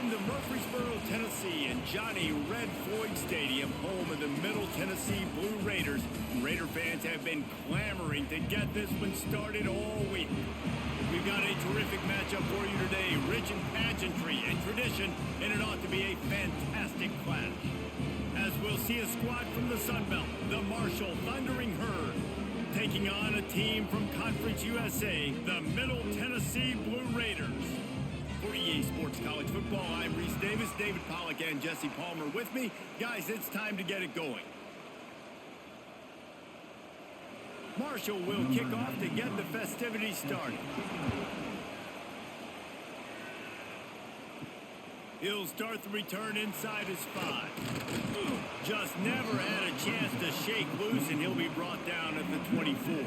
From the Murfreesboro, Tennessee, and Johnny Red Floyd Stadium, home of the Middle Tennessee Blue Raiders, Raider fans have been clamoring to get this one started all week. We've got a terrific matchup for you today, rich in pageantry and tradition, and it ought to be a fantastic clash. As we'll see a squad from the Sun Belt, the Marshall Thundering Herd, taking on a team from Conference USA, the Middle Tennessee Blue Raiders. For EA Sports College Football, I'm Reese Davis, David Pollack, and Jesse Palmer with me. Guys, it's time to get it going. Marshall will kick off to get the festivities started. He'll start the return inside his 5. Just never had a chance to shake loose, and he'll be brought down at the 24.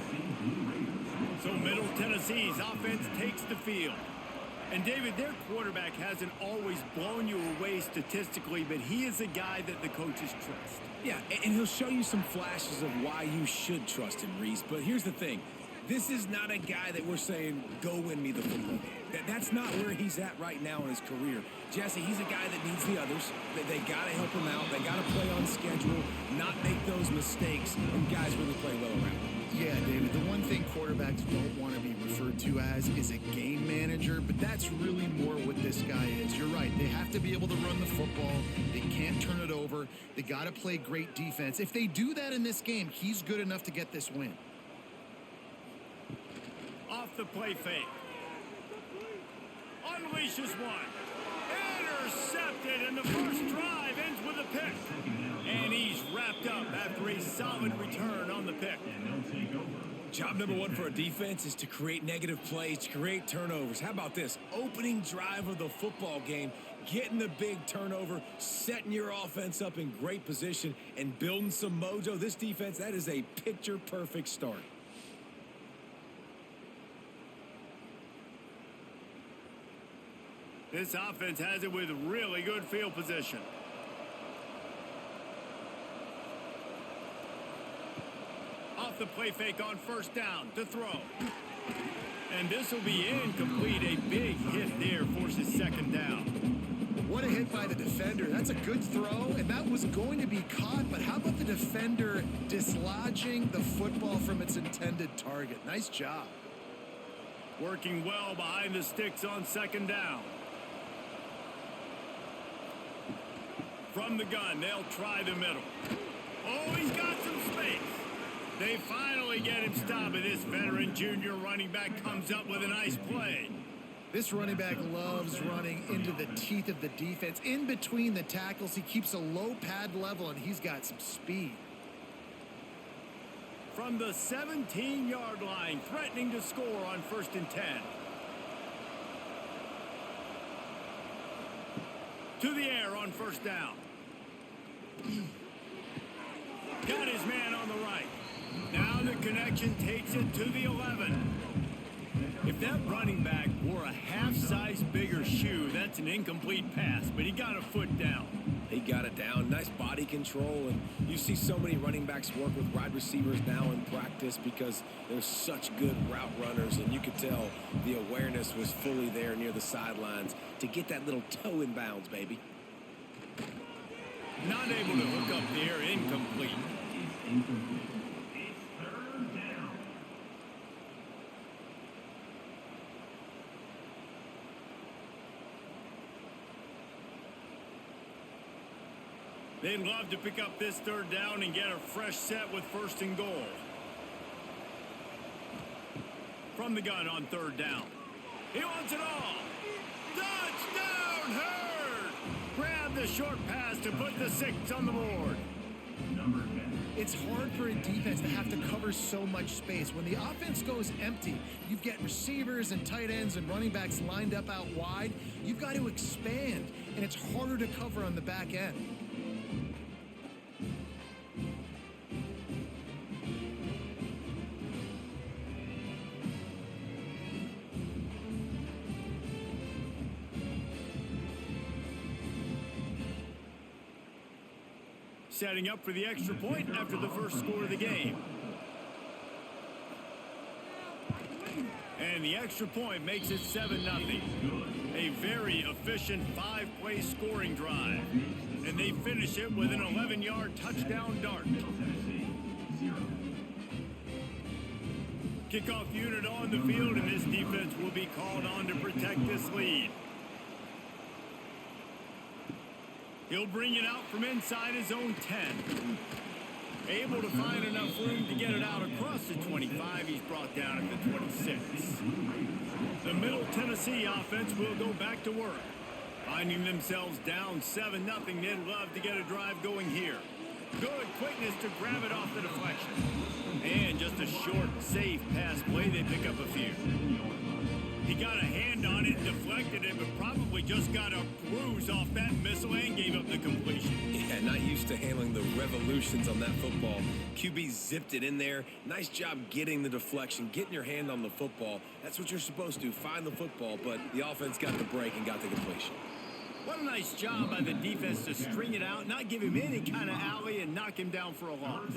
So Middle Tennessee's offense takes the field. And, David, their quarterback hasn't always blown you away statistically, but he is a guy that the coaches trust. Yeah, and he'll show you some flashes of why you should trust him, Reese. But here's the thing. This is not a guy that we're saying, go win me the football game. That's not where he's at right now in his career. Jesse, he's a guy that needs the others. They got to help him out. They got to play on schedule, not make those mistakes, and guys really play well around him. Yeah, David, the one thing quarterbacks don't want to be referred to as is a game manager, but that's really more what this guy is. You're right. They have to be able to run the football. They can't turn it over. They got to play great defense. If they do that in this game, he's good enough to get this win. Off the play fake. Unleashes one. Intercepted, and the first drive ends with a pick. And he's wrapped up after a solid return on the pick. Job number one for a defense is to create negative plays, to create turnovers. How about this? Opening drive of the football game, getting the big turnover, setting your offense up in great position, and building some mojo. This defense, that is a picture-perfect start. This offense has it with really good field position. Off the play fake on first down to throw. And this will be incomplete. A big hit there forces second down. What a hit by the defender. That's a good throw, and that was going to be caught, but how about the defender dislodging the football from its intended target? Nice job. Working well behind the sticks on second down. From the gun, they'll try the middle. Oh, he's got some space. They finally get him stopped, and this veteran junior running back comes up with a nice play. This running back loves running into the teeth of the defense. In between the tackles, he keeps a low pad level, and he's got some speed. From the 17-yard line, threatening to score on 1st and 10. To the air on first down. Got his man on the right. Now the connection takes it to the 11. If that running back wore a half-size bigger shoe, that's an incomplete pass, but he got a foot down. He got it down. Nice body control, and you see so many running backs work with wide receivers now in practice because they're such good route runners, and you could tell the awareness was fully there near the sidelines to get that little toe in bounds, baby. Not able to hook up there, incomplete. They'd love to pick up this third down and get a fresh set with 1st and goal. From the gun on 3rd down. He wants it all. Touchdown, Herd! Grab the short pass to put the 6 on the board. It's hard for a defense to have to cover so much space. When the offense goes empty, you've got receivers and tight ends and running backs lined up out wide. You've got to expand, and it's harder to cover on the back end. Setting up for the extra point after the first score of the game. And the extra point makes it 7-0. A very efficient 5-play scoring drive. And they finish it with an 11-yard touchdown dart. Kickoff unit on the field, and this defense will be called on to protect this lead. He'll bring it out from inside his own 10. Able to find enough room to get it out across the 25. He's brought down at the 26. The Middle Tennessee offense will go back to work. Finding themselves down 7-0, they'd love to get a drive going here. Good quickness to grab it off the deflection. And just a short, safe pass play, they pick up a few. He got a hand on it, deflected it, but probably just got a bruise off that missile and gave up the completion. Yeah, not used to handling the revolutions on that football. QB zipped it in there. Nice job getting the deflection, getting your hand on the football. That's what you're supposed to, find the football, but the offense got the break and got the completion. What a nice job by the defense to string it out, not give him any kind of alley, and knock him down for a loss.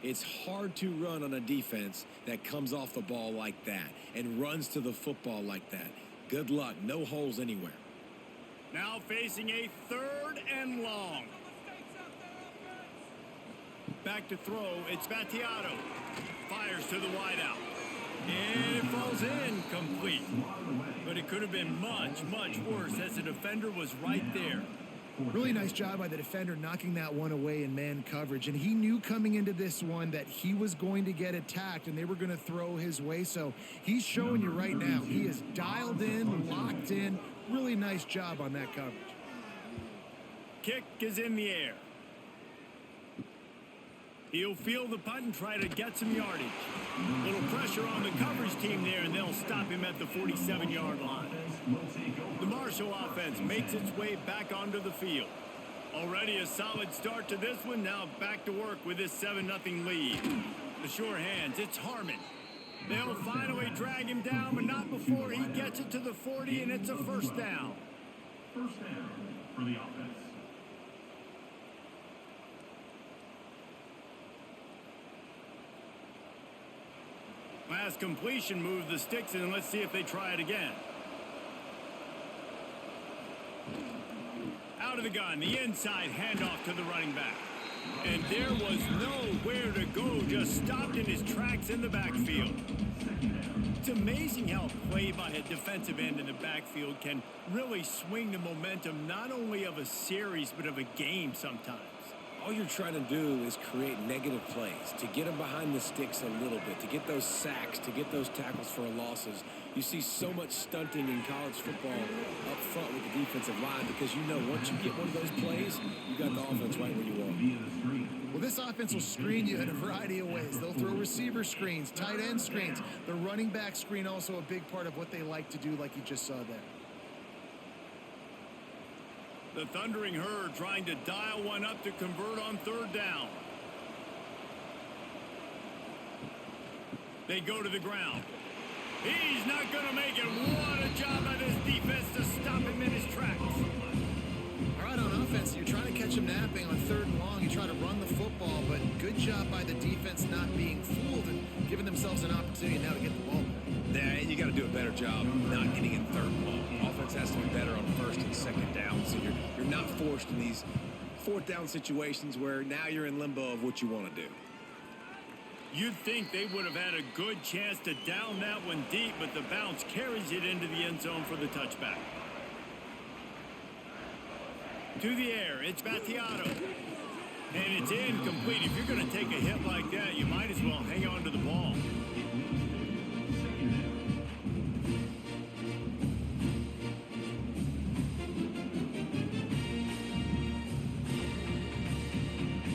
It's hard to run on a defense that comes off the ball like that and runs to the football like that. Good luck. No holes anywhere. Now facing a 3rd and long. Back to throw. It's Battiato. Fires to the wideout. And it falls in complete. But it could have been much, much worse as the defender was right there. Really nice job by the defender knocking that one away in man coverage. And he knew coming into this one that he was going to get attacked and they were going to throw his way. So he's showing you right now, he is dialed in, locked in. Really nice job on that coverage. Kick is in the air. He'll field the punt and try to get some yardage. Little pressure on the coverage team there, and they'll stop him at the 47-yard line. The Marshall offense makes its way back onto the field. Already a solid start to this one. Now back to work with this 7-0 lead. The sure hands, it's Harmon. They'll finally drag him down, but not before he gets it to the 40, and it's a first down. First down for the offense. Last completion moved the sticks, and let's see if they try it again. Out of the gun, the inside handoff to the running back. And there was nowhere to go, just stopped in his tracks in the backfield. It's amazing how play by a defensive end in the backfield can really swing the momentum not only of a series, but of a game sometimes. All you're trying to do is create negative plays, to get them behind the sticks a little bit, to get those sacks, to get those tackles for losses. You see so much stunting in college football up front with the defensive line because you know once you get one of those plays, you got the offense right where you want. Well, this offense will screen you in a variety of ways. They'll throw receiver screens, tight end screens. The running back screen also a big part of what they like to do, like you just saw there. The Thundering Herd trying to dial one up to convert on 3rd down. They go to the ground. He's not going to make it. What a job by this defense to stop him in his tracks. All right, on offense, you're trying to catch him napping on 3rd and long. You try to run the football, but good job by the defense not being fooled and giving themselves an opportunity now to get the ball back. Yeah, and you got to do a better job not getting in 3rd and long. Offense has to be better on 1st and 2nd down, so you're not forced in these 4th down situations where now you're in limbo of what you want to do. You'd think they would have had a good chance to down that one deep, but the bounce carries it into the end zone for the touchback. To the air, it's Battiato. And it's incomplete. If you're going to take a hit like that, you might as well hang on to the ball.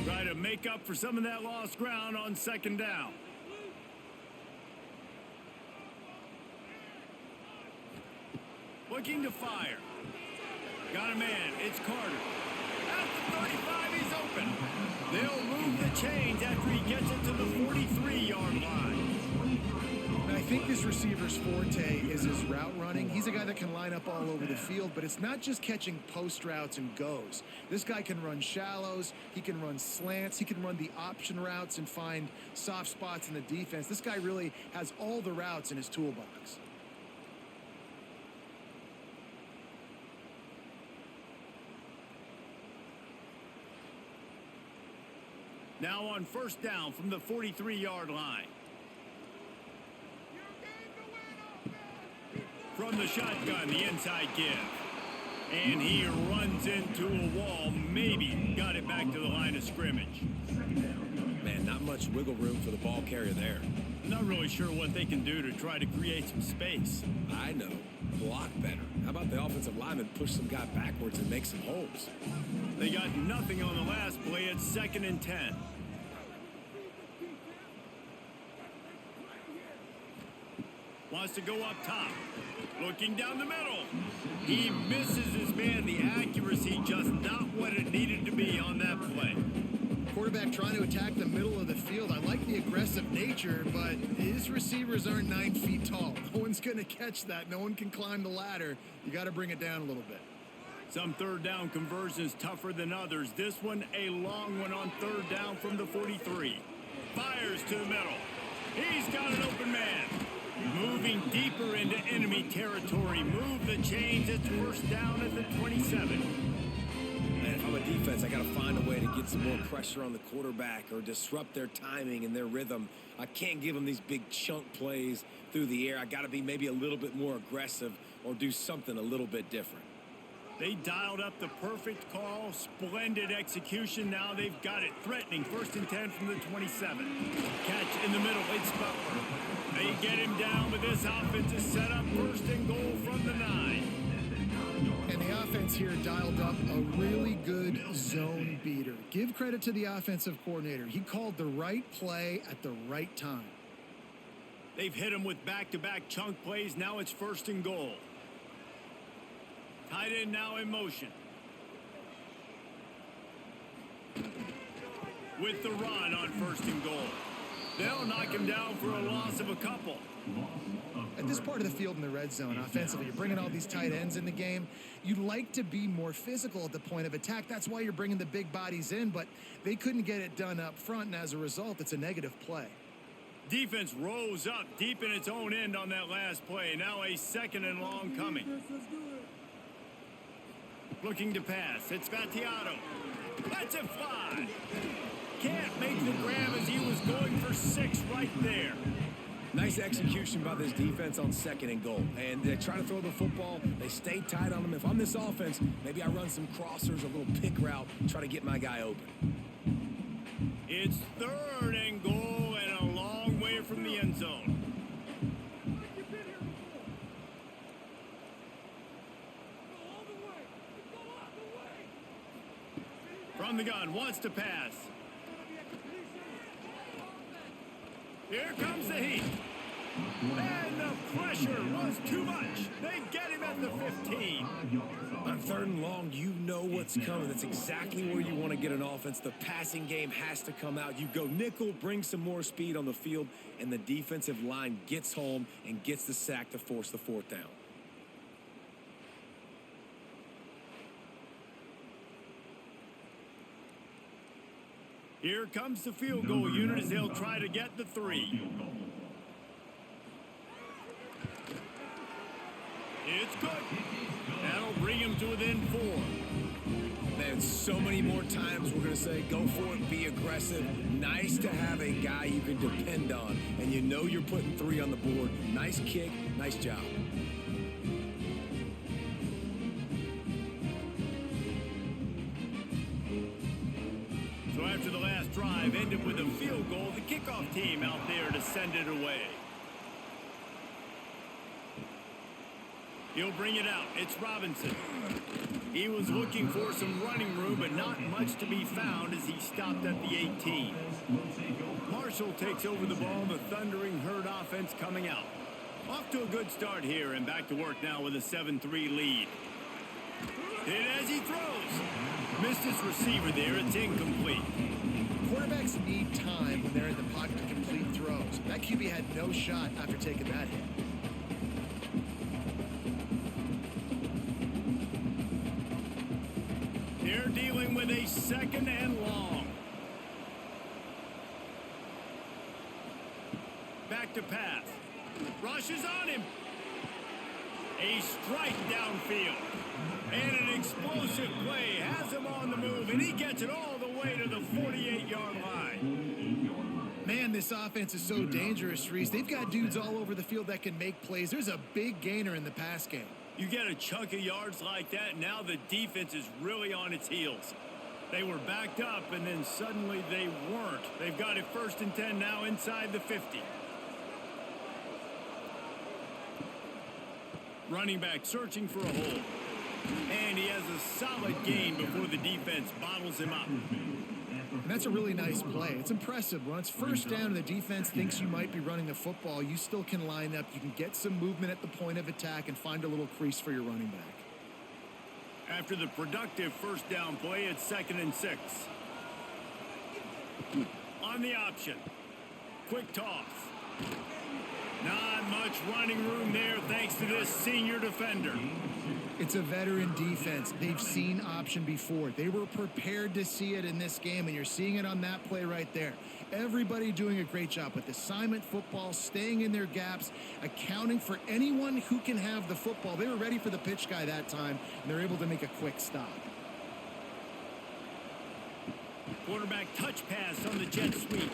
Try to make up for some of that lost ground on 2nd down. Looking to fire. Got a man. It's Carter. At the 35, he's open. They'll move the chains after he gets it to the 43-yard line. And I think this receiver's forte is his route running. He's a guy that can line up all over the field, but it's not just catching post routes and goes. This guy can run shallows. He can run slants. He can run the option routes and find soft spots in the defense. This guy really has all the routes in his toolbox. Now on first down from the 43-yard line. From the shotgun, the inside give. And he runs into a wall. Maybe got it back to the line of scrimmage. Man, not much wiggle room for the ball carrier there. I'm not really sure what they can do to try to create some space. I know. Block better. How about the offensive lineman push some guy backwards and make some holes? They got nothing on the last play. It's 2nd and 10. Wants to go up top. Looking down the middle. He misses his man. The accuracy just not what it needed to be on that play. Quarterback trying to attack the middle of the field. I like the aggressive nature, but his receivers aren't 9 feet tall. No one's going to catch that. No one can climb the ladder. You got to bring it down a little bit. Some third down conversions tougher than others. This one a long one on third down from the 43. Fires to the middle. He's got an open man. Moving deeper into enemy territory. Move the chains. It's first down at the 27. And if I'm a defense, I got to find a way to get some more pressure on the quarterback or disrupt their timing and their rhythm. I can't give them these big chunk plays through the air. I got to be maybe a little bit more aggressive or do something a little bit different. They dialed up the perfect call. Splendid execution. Now they've got it. Threatening. 1st and 10 from the 27. Catch in the middle. It's Butler. They get him down, but this offense is set up 1st and goal from the 9. And the offense here dialed up a really good zone beater. Give credit to the offensive coordinator. He called the right play at the right time. They've hit him with back-to-back chunk plays. Now it's 1st and goal. Tight end now in motion. With the run on 1st and goal. They'll knock him down for a loss of a couple. At this part of the field in the red zone, offensively, you're bringing all these tight ends in the game. You'd like to be more physical at the point of attack. That's why you're bringing the big bodies in, but they couldn't get it done up front, and as a result, it's a negative play. Defense rose up deep in its own end on that last play. Now a 2nd and long coming. Looking to pass. It's Vattiato. Lets it fly. Can't make the grab as he was going for 6 right there. Nice execution by this defense on 2nd and goal. And they try to throw the football. They stay tight on them. If I'm this offense, maybe I run some crossers, a little pick route, try to get my guy open. It's 3rd and goal and a long way from the end zone. From the gun, wants to pass. Here comes the heat. And the pressure was too much. They get him at the 15. On 3rd and long, you know what's coming. That's exactly where you want to get an offense. The passing game has to come out. You go nickel, bring some more speed on the field, and the defensive line gets home and gets the sack to force the 4th down. Here comes the field goal unit as they'll try to get the 3. It's good. That'll bring him to within 4. Man, so many more times we're going to say, go for it, be aggressive. Nice to have a guy you can depend on, and you know you're putting 3 on the board. Nice kick, nice job. So after the last drive ended with a field goal, the kickoff team out there to send it away. He'll bring it out. It's Robinson. He was looking for some running room, but not much to be found as he stopped at the 18. Marshall takes over the ball. The Thundering Herd offense coming out. Off to a good start here and back to work now with a 7-3 lead. Hit as he throws. Missed his receiver there. It's incomplete. Quarterbacks need time when they're in the pocket to complete throws. That QB had no shot after taking that hit. They're dealing with a 2nd and long. Back to pass. Rushes on him. A strike downfield. And an explosive play has him on the move, and he gets it all the way to the 48-yard line. Man, this offense is so dangerous, Reese. They've got dudes all over the field that can make plays. There's a big gainer in the pass game. You get a chunk of yards like that, now the defense is really on its heels. They were backed up, and then suddenly they weren't. They've got it 1st and 10 now inside the 50. Running back searching for a hole. And he has a solid gain before the defense bottles him up. And that's a really nice play. It's impressive. When it's 1st down and the defense thinks you might be running the football, you still can line up. You can get some movement at the point of attack and find a little crease for your running back. After the productive 1st down play, it's 2nd and 6. On the option. Quick toss. Not much running room there thanks to this senior defender. It's a veteran defense. They've seen option before. They were prepared to see it in this game, and you're seeing it on that play right there. Everybody doing a great job with assignment football, staying in their gaps, accounting for anyone who can have the football. They were ready for the pitch guy that time, and they're able to make a quick stop. Quarterback touch pass on the jet sweep.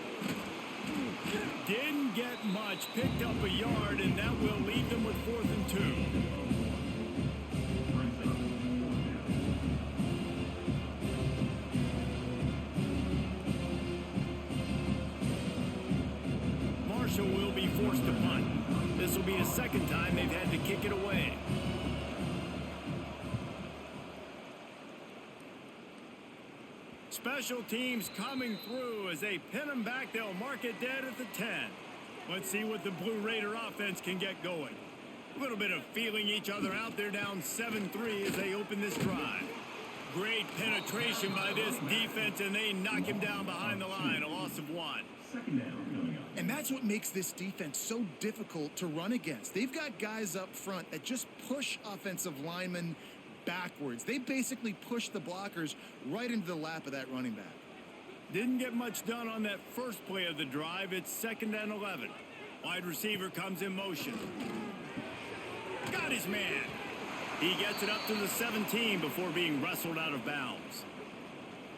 Didn't get much, picked up a yard, and that will leave them with 4th and 2. Marshall will be forced to punt. This will be the 2nd time they've had to kick it away. Special teams coming through as they pin them back. They'll mark it dead at the 10. Let's see what the Blue Raider offense can get going. A little bit of feeling each other out. They're down 7-3 as they open this drive. Great penetration by this defense, and they knock him down behind the line. A loss of 1. And that's what makes this defense so difficult to run against. They've got guys up front that just push offensive linemen backwards. They basically push the blockers right into the lap of that running back. Didn't get much done on that first play of the drive. It's 2nd and 11. Wide receiver comes in motion. Got his man. He gets it up to the 17 before being wrestled out of bounds.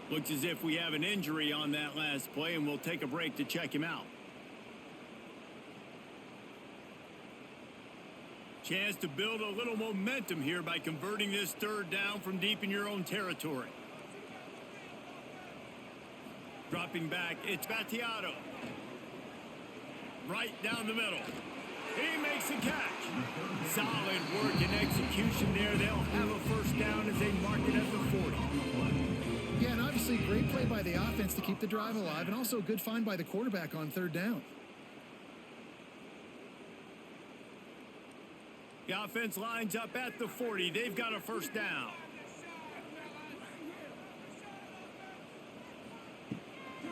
Looks as if we have an injury on that last play, and we'll take a break to check him out. Chance to build a little momentum here by converting this 3rd down from deep in your own territory. Dropping back, it's Battiato. Right down the middle. He makes a catch. Solid work and execution there. They'll have a 1st down as they mark it at the 40. Yeah, and obviously great play by the offense to keep the drive alive, and also a good find by the quarterback on 3rd down. The offense lines up at the 40. They've got a 1st down.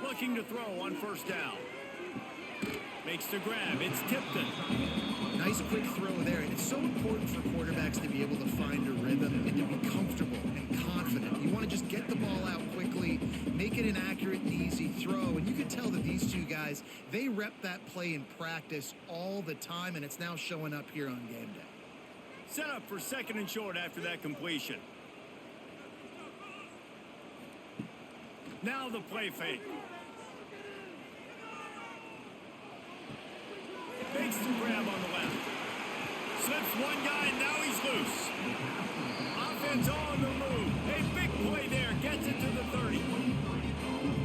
Looking to throw on 1st down. Makes the grab. It's Tipton. Nice quick throw there. And it's so important for quarterbacks to be able to find a rhythm and to be comfortable and confident. You want to just get the ball out quickly, make it an accurate and easy throw. And you can tell that these two guys, they rep that play in practice all the time, and it's now showing up here on game day. Set up for 2nd and short after that completion. Now the play fake. Makes the grab on the left. Slips one guy, and now he's loose. Offense on the move. A big play there. Gets it to the 30.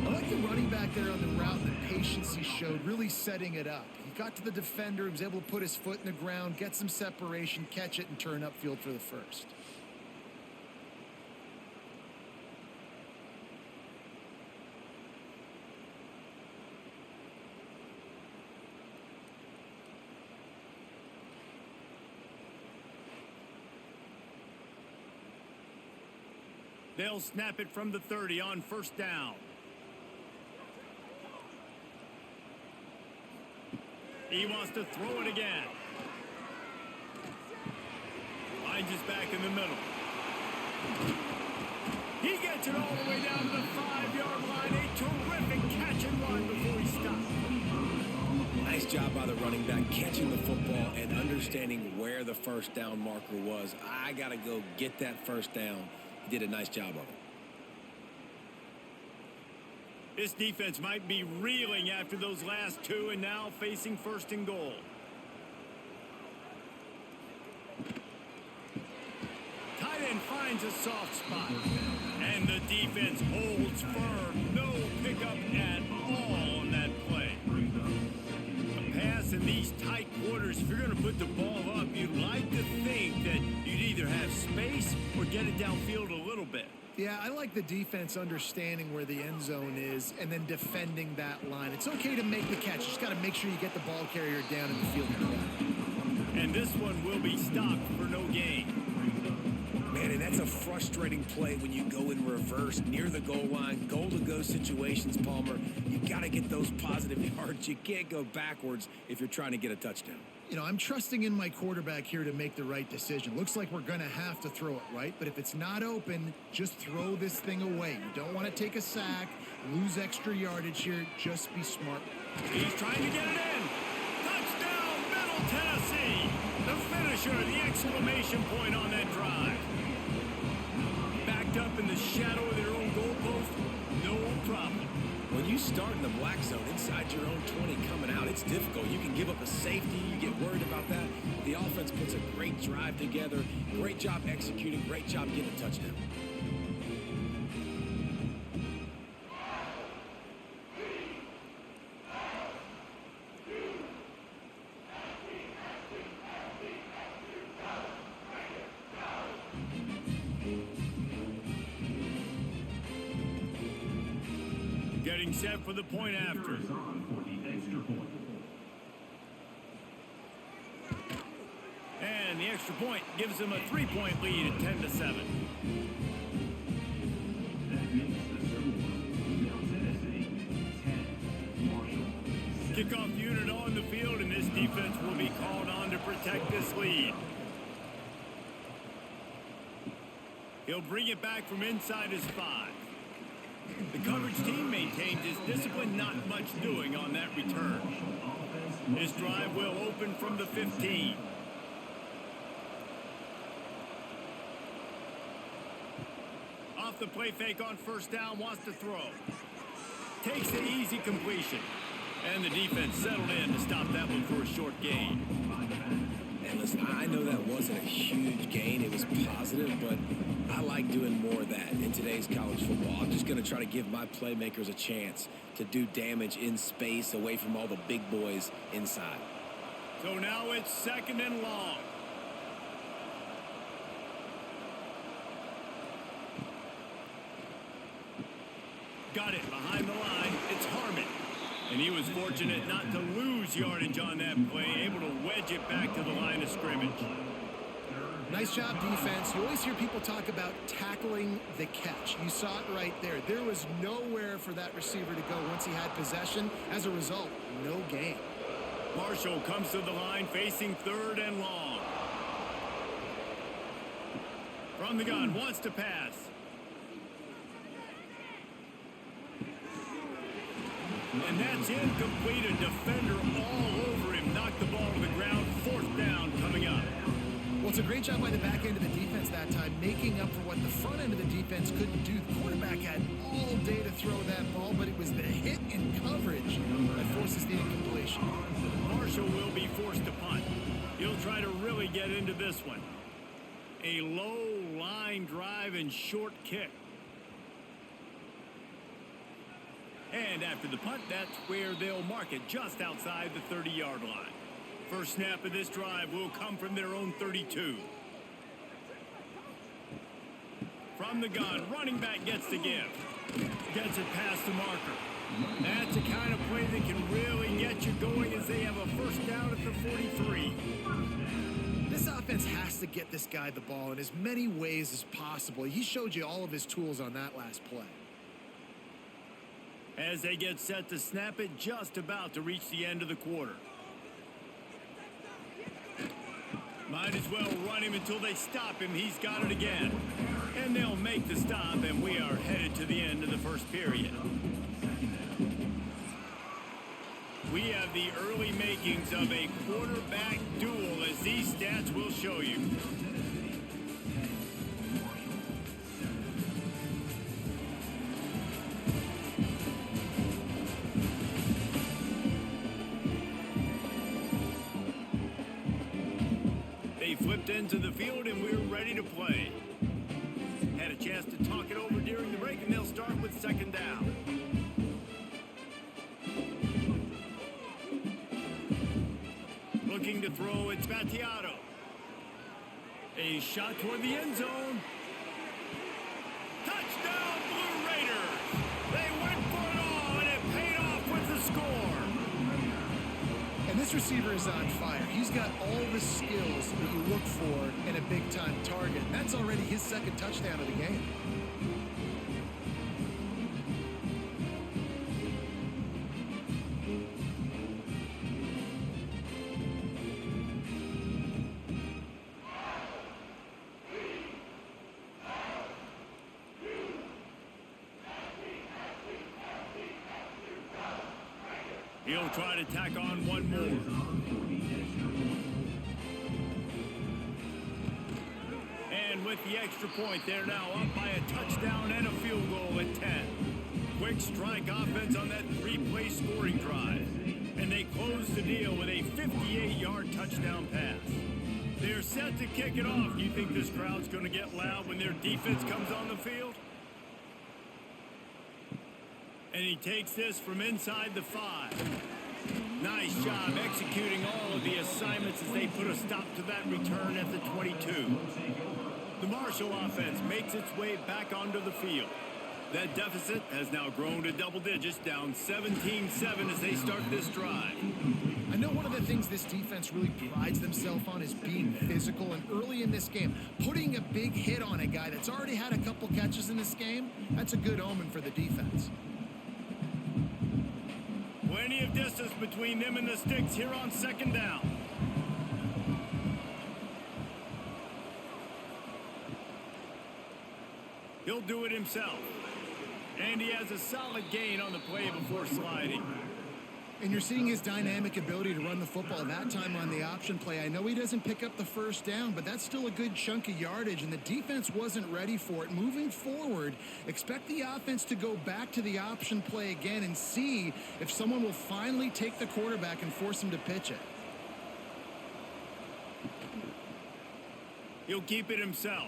I like the running back there on the route and the patience he showed, really setting it up. He got to the defender, he was able to put his foot in the ground, get some separation, catch it, and turn upfield for the 1st. They'll snap it from the 30 on 1st down. He wants to throw it again. Finds his back in the middle. He gets it all the way down to the 5-yard line. A terrific catch and run before he stopped. Nice job by the running back catching the football and understanding where the 1st down marker was. I got to go get that 1st down. He did a nice job of it. This defense might be reeling after those last two and now facing first and goal. Tight end finds a soft spot. And the defense holds firm. No pickup at all on that play. A pass in these tight quarters, if you're going to put the ball up, you'd like to think that you'd either have space or get it downfield a little bit. Yeah, I like the defense understanding where the end zone is and then defending that line. It's okay to make the catch. You just got to make sure you get the ball carrier down in the field. And this one will be stopped for no gain. Man, and that's a frustrating play when you go in reverse near the goal line, goal-to-go situations, Palmer. You got to get those positive yards. You can't go backwards if you're trying to get a touchdown. You know, I'm trusting in my quarterback here to make the right decision. Looks like we're going to have to throw it, right? But if it's not open, just throw this thing away. You don't want to take a sack, lose extra yardage here. Just be smart. He's trying to get it in. Touchdown, Middle Tennessee. The finisher, the exclamation point on that drive. Backed up in the shadow of their own goalpost, no problem. When you start in the black zone inside your own 20 coming out, it's difficult. You can give up a safety. You get worried about that. The offense puts a great drive together. Great job executing. Great job getting a touchdown. Getting set for the point after. And the extra point gives them a 3-point lead at 10-7. Kickoff unit on the field, and this defense will be called on to protect this lead. He'll bring it back from inside his 5. The coverage team maintains his discipline, not much doing on that return. This drive will open from the 15. Off the play fake on first down, wants to throw. Takes the easy completion. And the defense settled in to stop that one for a short gain. And listen, I know that wasn't a huge gain. It was positive, but I like doing more of that in today's college football. I'm just going to try to give my playmakers a chance to do damage in space away from all the big boys inside. So now it's second and long. Got it behind the line. It's Harmon. And he was fortunate not to lose yardage on that play, able to wedge it back to the line of scrimmage. Nice job, defense. You always hear people talk about tackling the catch. You saw it right there. There was nowhere for that receiver to go once he had possession. As a result, no gain. Marshall comes to the line facing third and long. From the gun, wants to pass. And that's incomplete. A defender all over him. Knocked the ball to the ground. Fourth down coming up. Well, it's a great job by the back end of the defense that time, making up for what the front end of the defense couldn't do. The quarterback had all day to throw that ball, but it was the hit in coverage that forces the incompletion. Marshall will be forced to punt. He'll try to really get into this one. A low line drive and short kick. And after the punt, that's where they'll mark it, just outside the 30-yard line. First snap of this drive will come from their own 32. From the gun, running back gets the give. Gets it past the marker. That's the kind of play that can really get you going as they have a first down at the 43. This offense has to get this guy the ball in as many ways as possible. He showed you all of his tools on that last play. As they get set to snap it, just about to reach the end of the quarter. Might as well run him until they stop him. He's got it again. And they'll make the stop, and we are headed to the end of the first period. We have the early makings of a quarterback duel, as these stats will show you. They flipped into the field, and we're ready to play. Had a chance to talk it over during the break, and they'll start with second down. Looking to throw, it's Battiato. A shot toward the end zone. Touchdown, Blue Raiders! They went for it all, and it paid off with the score. And this receiver is on fire. He's got all the skills that you look for in a big-time target. And that's already his second touchdown of the game. He'll try to tack on one more. And with the extra point, they're now up by a touchdown and a field goal at 10. Quick strike offense on that three-play scoring drive. And they close the deal with a 58-yard touchdown pass. They're set to kick it off. Do you think this crowd's going to get loud when their defense comes on the field? And he takes this from inside the 5. Nice job executing all of the assignments as they put a stop to that return at the 22. The Marshall offense makes its way back onto the field. That deficit has now grown to double digits, down 17-7 as they start this drive. I know one of the things this defense really prides themselves on is being physical, and early in this game, putting a big hit on a guy that's already had a couple catches in this game, that's a good omen for the defense. Plenty of distance between them and the sticks here on second down. He'll do it himself. And he has a solid gain on the play before sliding. And you're seeing his dynamic ability to run the football that time on the option play. I know he doesn't pick up the first down, but that's still a good chunk of yardage, and the defense wasn't ready for it. Moving forward, expect the offense to go back to the option play again and see if someone will finally take the quarterback and force him to pitch it. He'll keep it himself.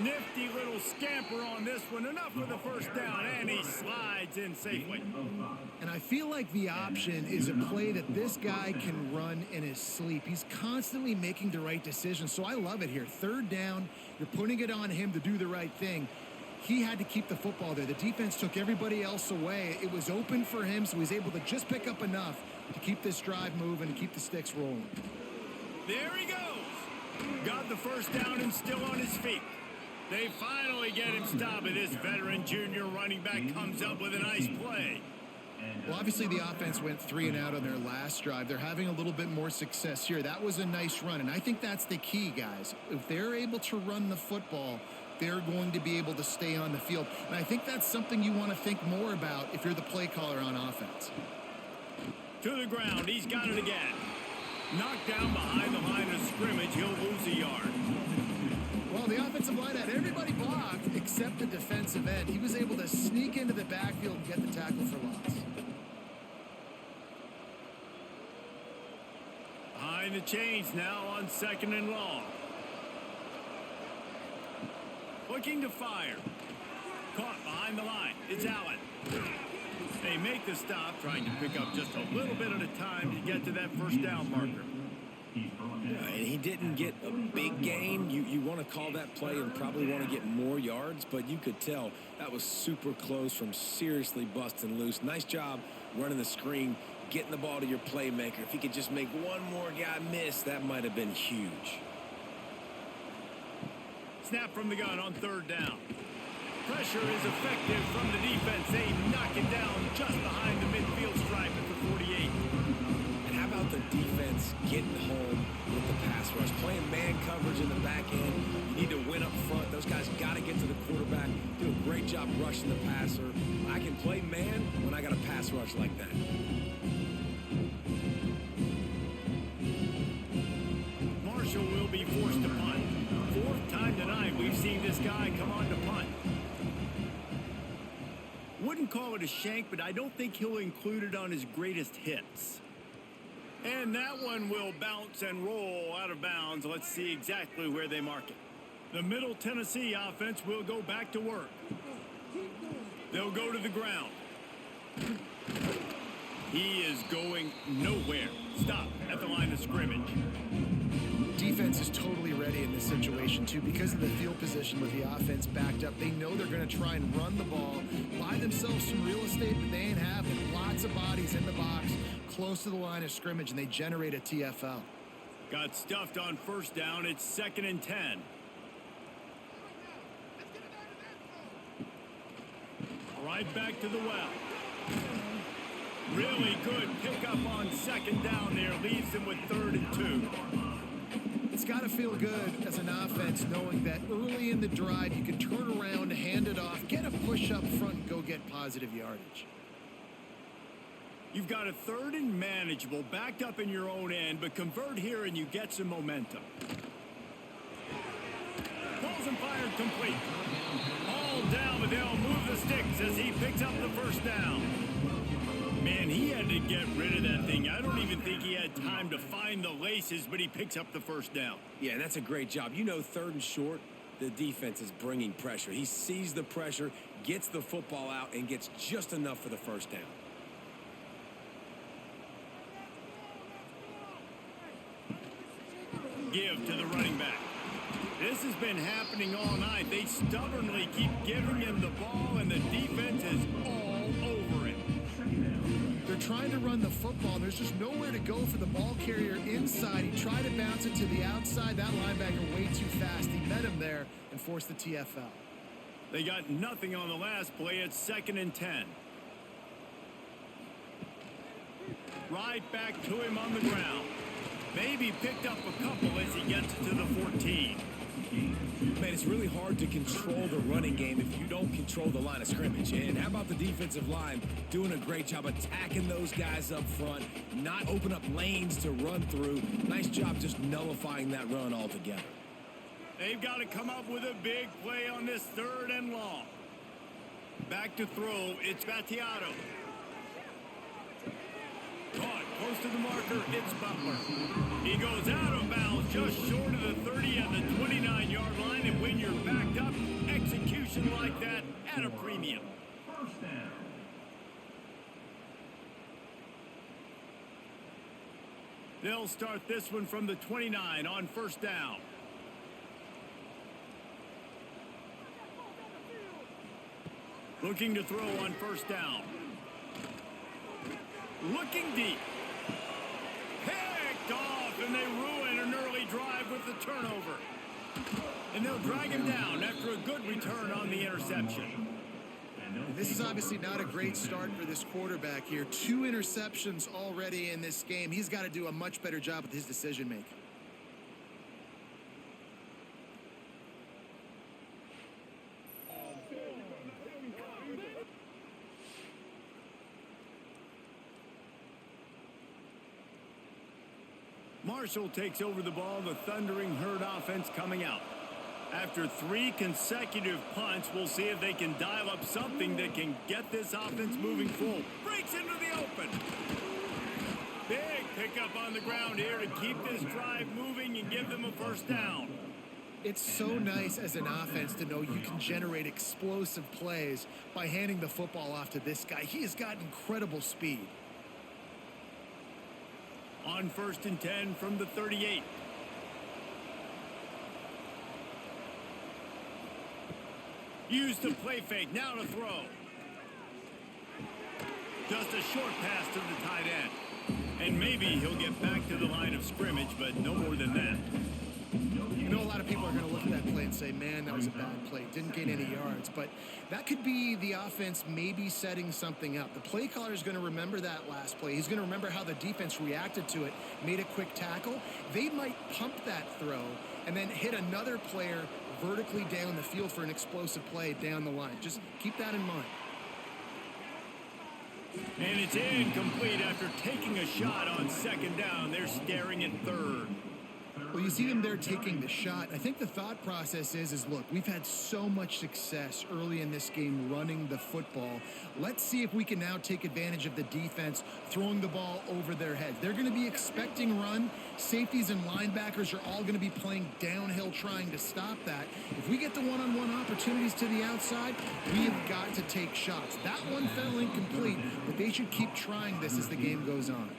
Nifty little scamper on this one. Enough for the first down, and he slides in safely. And I feel like the option is a play that this guy can run in his sleep. He's constantly making the right decision, so I love it here. Third down, you're putting it on him to do the right thing. He had to keep the football there. The defense took everybody else away. It was open for him, so he's able to just pick up enough to keep this drive moving and keep the sticks rolling. There he goes. Got the first down and still on his feet. They finally get him stopped, and this veteran junior running back comes up with a nice play. Well, obviously the offense went 3 and out on their last drive. They're having a little bit more success here. That was a nice run, and I think that's the key, guys. If they're able to run the football, they're going to be able to stay on the field. And I think that's something you want to think more about if you're the play caller on offense. To the ground, he's got it again. Knocked down behind the line of scrimmage, he'll lose a yard. Well, the offensive line had everybody blocked except the defensive end. He was able to sneak into the backfield and get the tackle for loss. Behind the chains now on second and long. Looking to fire. Caught behind the line. It's Allen. They make the stop, trying to pick up just a little bit at a time to get to that first down marker. Yeah, and he didn't get a big gain. You want to call that play and probably want to get more yards, but you could tell that was super close from seriously busting loose. Nice job running the screen, getting the ball to your playmaker. If he could just make one more guy miss, that might have been huge. Snap from the gun on third down. Pressure is effective from the defense. They knock it down just behind the midfield stripe at the 48. And how about the defense getting home with the pass rush? Playing man coverage in the back end. You need to win up front. Those guys got to get to the quarterback. Do a great job rushing the passer. I can play man when I got a pass rush like that. Marshall will be forced to punt. Fourth time tonight we've seen this guy come on to punt. Wouldn't call it a shank, but I don't think he'll include it on his greatest hits. And that one will bounce and roll out of bounds. Let's see exactly where they mark it. The Middle Tennessee offense will go back to work. They'll go to the ground. He is going nowhere. Stop at the line of scrimmage. Defense is totally ready in this situation, too, because of the field position with the offense backed up. They know they're going to try and run the ball, buy themselves some real estate that they ain't having. Lots of bodies in the box, close to the line of scrimmage, and they generate a TFL. Got stuffed on first down. It's 2nd and 10. Right back to the well. Really good pickup on 2nd down there. Leaves them with 3rd and 2. It's got to feel good as an offense knowing that early in the drive you can turn around, hand it off, get a push up front, and go get positive yardage. You've got a 3rd and manageable, backed up in your own end, but convert here and you get some momentum. Balls and fired complete. All down, but they'll move the sticks as he picks up the first down. Man, he had to get rid of that thing. I don't even think he had time to find the laces, but he picks up the first down. Yeah, that's a great job. You know, 3rd and short, the defense is bringing pressure. He sees the pressure, gets the football out, and gets just enough for the first down. Give to the running back. This has been happening all night. They stubbornly keep giving him the ball, and the defense is all over it. They're trying to run the football. There's just nowhere to go for the ball carrier inside. He tried to bounce it to the outside. That linebacker way too fast. He met him there and forced the TFL. They got nothing on the last play. It's 2nd and 10. Right back to him on the ground. Maybe picked up a couple as he gets to the 14. Man, it's really hard to control the running game if you don't control the line of scrimmage. And how about the defensive line doing a great job attacking those guys up front, not open up lanes to run through. Nice job just nullifying that run altogether. They've got to come up with a big play on this 3rd and long. Back to throw. It's Battiato. Caught close to the marker. It's Butler. He goes out of bounds just short of the 30 and the 29-yard line. And when you're backed up, execution like that at a premium. First down. They'll start this one from the 29 on first down. Looking to throw on first down. Looking deep. Picked off, and they ruin an early drive with the turnover. And they'll drag him down after a good return on the interception. This is obviously not a great start for this quarterback here. 2 interceptions already in this game. He's got to do a much better job with his decision-making. Marshall takes over the ball, the thundering herd offense coming out. After 3 consecutive punts, we'll see if they can dial up something that can get this offense moving full. Breaks into the open. Big pickup on the ground here to keep this drive moving and give them a first down. It's so nice as an offense to know you can generate explosive plays by handing the football off to this guy. He has got incredible speed. On 1st and 10 from the 38. Use the play fake. Now to throw. Just a short pass to the tight end. And maybe he'll get back to the line of scrimmage, but no more than that. You know, a lot of people are going to look at that play and say, man, that was a bad play. Didn't gain any yards. But that could be the offense maybe setting something up. The play caller is going to remember that last play. He's going to remember how the defense reacted to it, made a quick tackle. They might pump that throw and then hit another player vertically down the field for an explosive play down the line. Just keep that in mind. And it's incomplete after taking a shot on 2nd down. They're staring at 3rd. Well, you see them there taking the shot. I think the thought process is look, we've had so much success early in this game running the football. Let's see if we can now take advantage of the defense throwing the ball over their heads. They're going to be expecting run. Safeties and linebackers are all going to be playing downhill trying to stop that. If we get the one-on-one opportunities to the outside, we have got to take shots. That one fell incomplete, but they should keep trying this as the game goes on.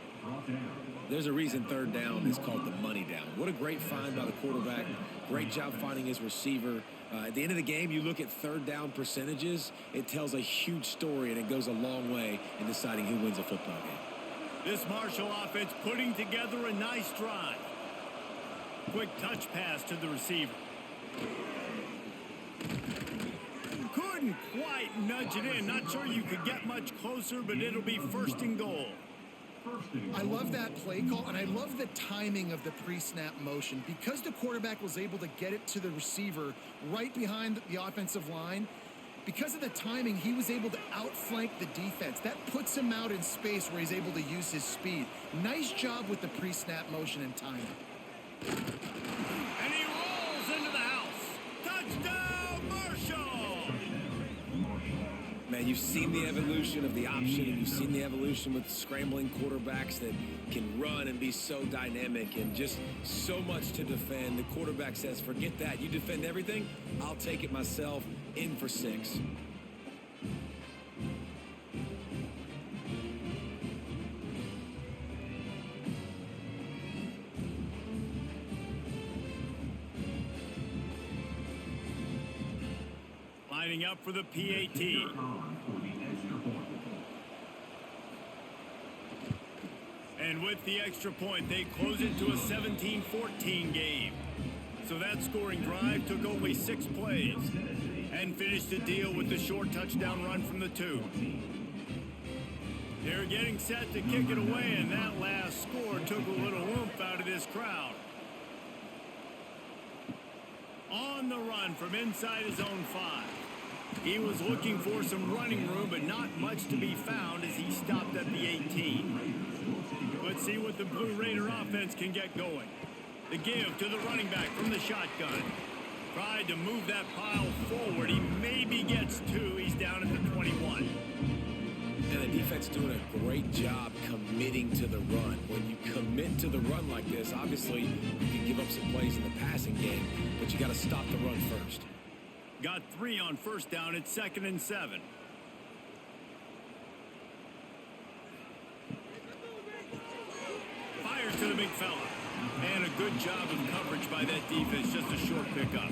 There's a reason third down is called the money down. What a great find by the quarterback. Great job finding his receiver. At the end of the game, you look at third down percentages. It tells a huge story, and it goes a long way in deciding who wins a football game. This Marshall offense putting together a nice drive. Quick touch pass to the receiver. Couldn't quite nudge it in. Not sure you could get much closer, but it'll be first and goal. I love that play call, and I love the timing of the pre-snap motion. Because the quarterback was able to get it to the receiver right behind the offensive line, because of the timing, he was able to outflank the defense. That puts him out in space where he's able to use his speed. Nice job with the pre-snap motion and timing. And he rolls into the house. Touchdown, Marshall! Man, you've seen the evolution of the option, and you've seen the evolution with scrambling quarterbacks that can run and be so dynamic and just so much to defend. The quarterback says, forget that. You defend everything, I'll take it myself. In for 6. Lining up for the PAT. And with the extra point, they close it to a 17-14 game. So that scoring drive took only 6 plays and finished the deal with the short touchdown run from the 2. They're getting set to kick it away, and that last score took a little oomph out of this crowd. On the run from inside his own 5. He was looking for some running room, but not much to be found as he stopped at the 18. Let's see what the Blue Raider offense can get going. The give to the running back from the shotgun. Tried to move that pile forward. He maybe gets 2. He's down at the 21. And the defense doing a great job committing to the run. When you commit to the run like this, obviously you can give up some plays in the passing game, but you got to stop the run first. Got 3 on first down. It's 2nd and 7. Fires to the big fella. And a good job of coverage by that defense. Just a short pickup.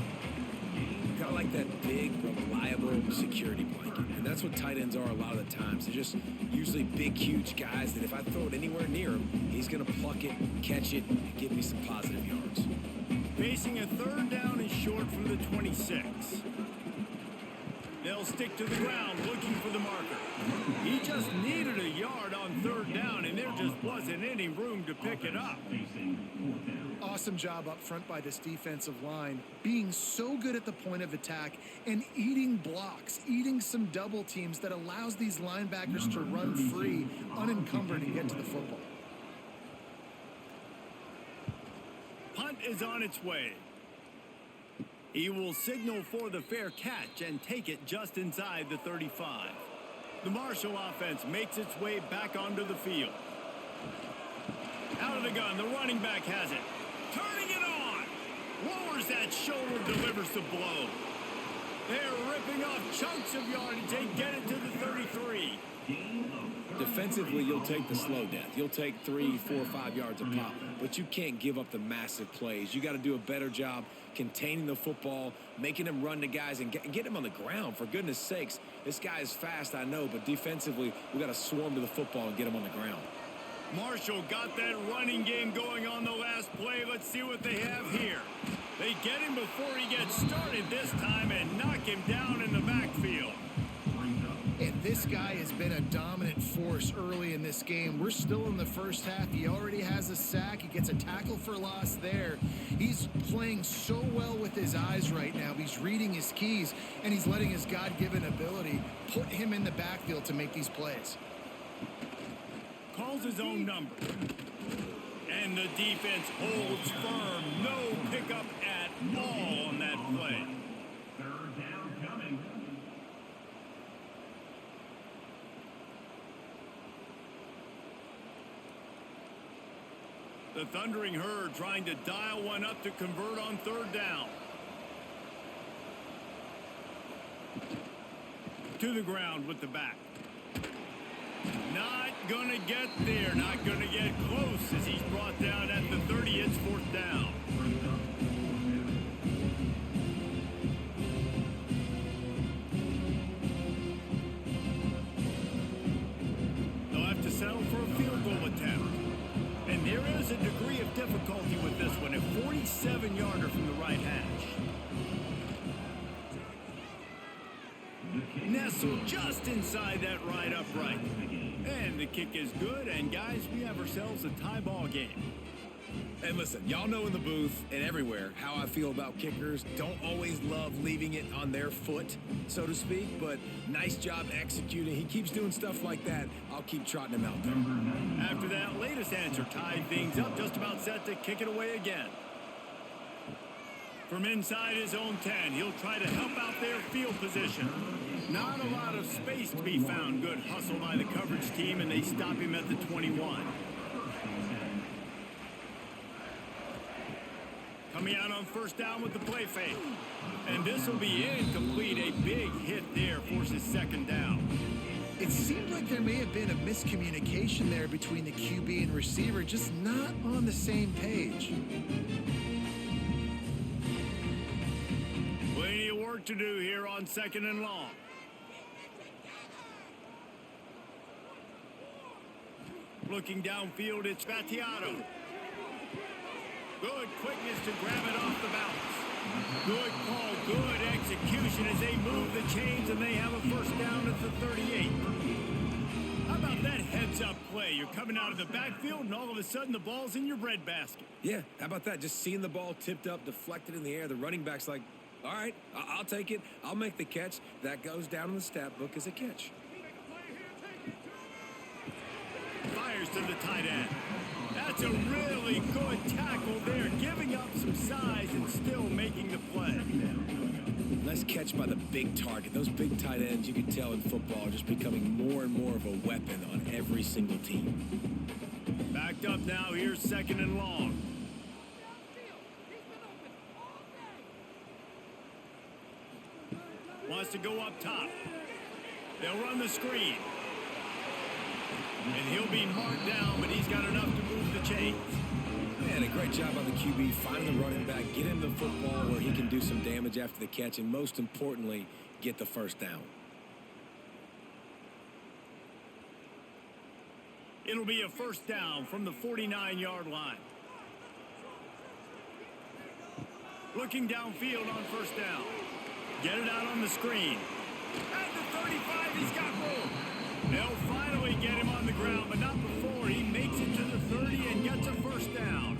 Kind of like that big, reliable security blanket. And that's what tight ends are a lot of the times. They're just usually big, huge guys that if I throw it anywhere near him, he's going to pluck it, catch it, and give me some positive yards. Facing a third down and short from the 26. They'll stick to the ground looking for the marker. He just needed a yard on third down, and there just wasn't any room to pick it up. Awesome job up front by this defensive line, being so good at the point of attack and eating blocks, eating some double teams that allows these linebackers to run free, unencumbered, and get to the football. Punt is on its way. He will signal for the fair catch and take it just inside the 35. The Marshall offense makes its way back onto the field. Out of the gun, the running back has it. Turning it on. Lowers that shoulder, delivers the blow. They're ripping off chunks of yardage. They get it to the 33. Defensively, you'll take the slow death. You'll take 3, 4, 5 yards a pop, but you can't give up the massive plays. You got to do a better job containing the football, making them run to guys and get him on the ground. For goodness sakes, this guy is fast, I know, but defensively, we got to swarm to the football and get him on the ground. Marshall got that running game going on the last play. Let's see what they have here. They get him before he gets started this time and knock him down in the backfield. And this guy has been a dominant force early in this game. We're still in the first half. He already has a sack. He gets a tackle for loss there. He's playing so well with his eyes right now. He's reading his keys, and he's letting his God-given ability put him in the backfield to make these plays. Calls his own number. And the defense holds firm. No pickup at all on that play. Third down coming. The Thundering Herd trying to dial one up to convert on third down. To the ground with the back. Not going to get there. Not going to get close as he's brought down at the 30. It's fourth down. They'll have to settle for a field goal attempt. And there is a degree of difficulty with this one. A 47-yarder from the right hash. Nestled just inside that right upright. And the kick is good. And, guys, we have ourselves a tie ball game. And listen, y'all know in the booth and everywhere how I feel about kickers. Don't always love leaving it on their foot, so to speak, but nice job executing. He keeps doing stuff like that. I'll keep trotting him out there. After that latest answer tied things up, just about set to kick it away again. From inside his own 10, he'll try to help out their field position. Not a lot of space to be found. Good hustle by the coverage team, and they stop him at the 21. Coming out on first down with the play fake. And this will be incomplete. A big hit there forces second down. It seemed like there may have been a miscommunication there between the QB and receiver, just not on the same page. Plenty of work to do here on second and long. Looking downfield, it's Battiato. Good quickness to grab it off the bounce. Good call, good execution as they move the chains and they have a first down at the 38. How about that heads-up play? You're coming out of the backfield and all of a sudden the ball's in your breadbasket. Yeah, how about that? Just seeing the ball tipped up, deflected in the air. The running back's like, all right, I'll take it. I'll make the catch. That goes down in the stat book as a catch. Fires to the tight end. That's a really good tackle there, giving up some size and still making the play. Nice catch by the big target. Those big tight ends, you can tell in football, are just becoming more and more of a weapon on every single team. Backed up now, here's second and long. Wants to go up top. They'll run the screen. And he'll be marked down, but he's got enough to move the chains. Man, a great job on the QB, finding the running back, get him the football where he can do some damage after the catch, and most importantly, get the first down. It'll be a first down from the 49-yard line. Looking downfield on first down. Get it out on the screen. At the 35, he's got room. They'll finally get him on the ground, but not before he makes it to the 30 and gets a first down.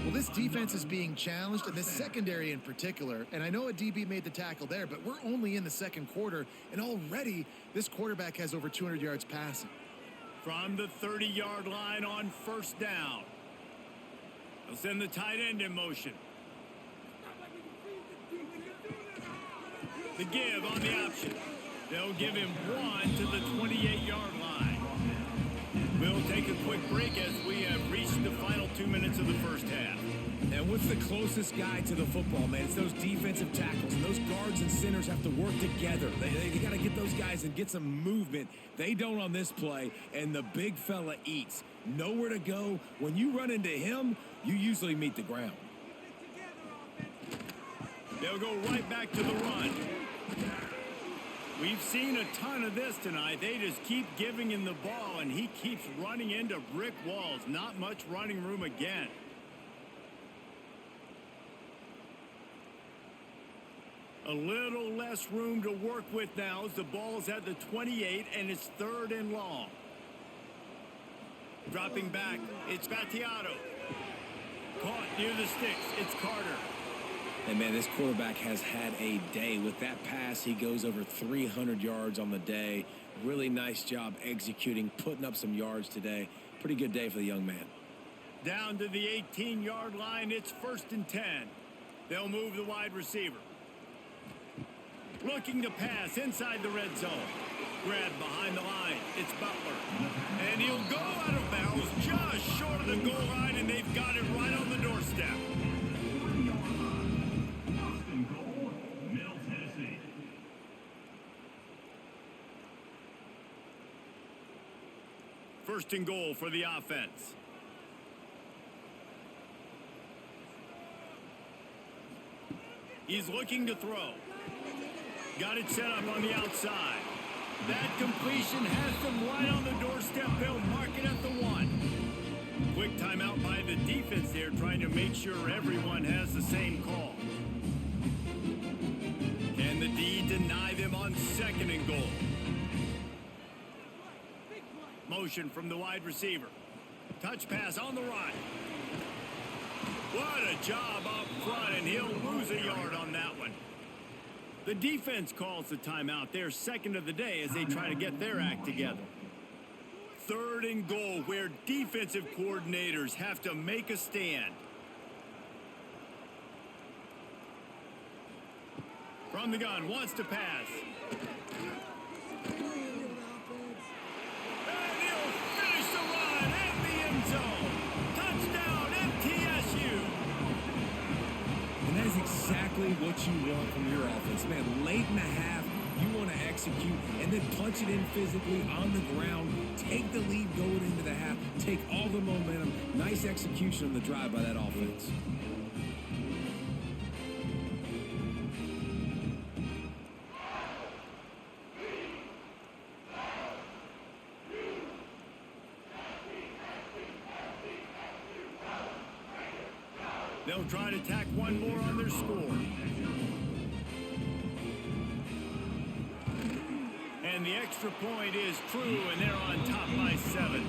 Well, this defense is being challenged, and this secondary in particular. And I know a DB made the tackle there, but we're only in the second quarter, and already this quarterback has over 200 yards passing. From the 30-yard line on first down. They'll send the tight end in motion. The give on the option. They'll give him one to the 28-yard line. We'll take a quick break as we have reached the final 2 minutes of the first half. And what's the closest guy to the football, man? It's those defensive tackles, and those guards and centers have to work together. They got to get those guys and get some movement. They don't on this play, and the big fella eats. Nowhere to go. When you run into him, you usually meet the ground. They'll go right back to the run. We've seen a ton of this tonight. They just keep giving him the ball, and he keeps running into brick walls. Not much running room again. A little less room to work with now as the ball's at the 28, and it's third and long. Dropping back, it's Battiato. Caught near the sticks, it's Carter. And, man, this quarterback has had a day. With that pass, he goes over 300 yards on the day. Really nice job executing, putting up some yards today. Pretty good day for the young man. Down to the 18-yard line, it's 1st and 10. They'll move the wide receiver. Looking to pass inside the red zone. Grab behind the line. It's Butler. And he'll go out of bounds just short of the goal line, and they've got it right on the doorstep. First and goal, Middle Tennessee. First and goal for the offense. He's looking to throw. Got it set up on the outside. That completion has them right on the doorstep. They'll mark it at the 1. Quick timeout by the defense there, trying to make sure everyone has the same call. Can the D deny them on 2nd and goal? Motion from the wide receiver. Touch pass on the right. What a job up front, and he'll lose a yard on that one. The defense calls the timeout. They're 2nd of the day as they try to get their act together. 3rd and goal, where defensive coordinators have to make a stand. From the gun, wants to pass. And he'll finish the run at the end zone. Touchdown, MTSU. And that is exactly what you want from your offense, man. Late in the half, you want to execute and then punch it in physically on the ground. Take the lead going into the half. Take all the momentum. Nice execution on the drive by that offense. They'll try to tack one more on their score. And the extra point is true, and they're on top by 7.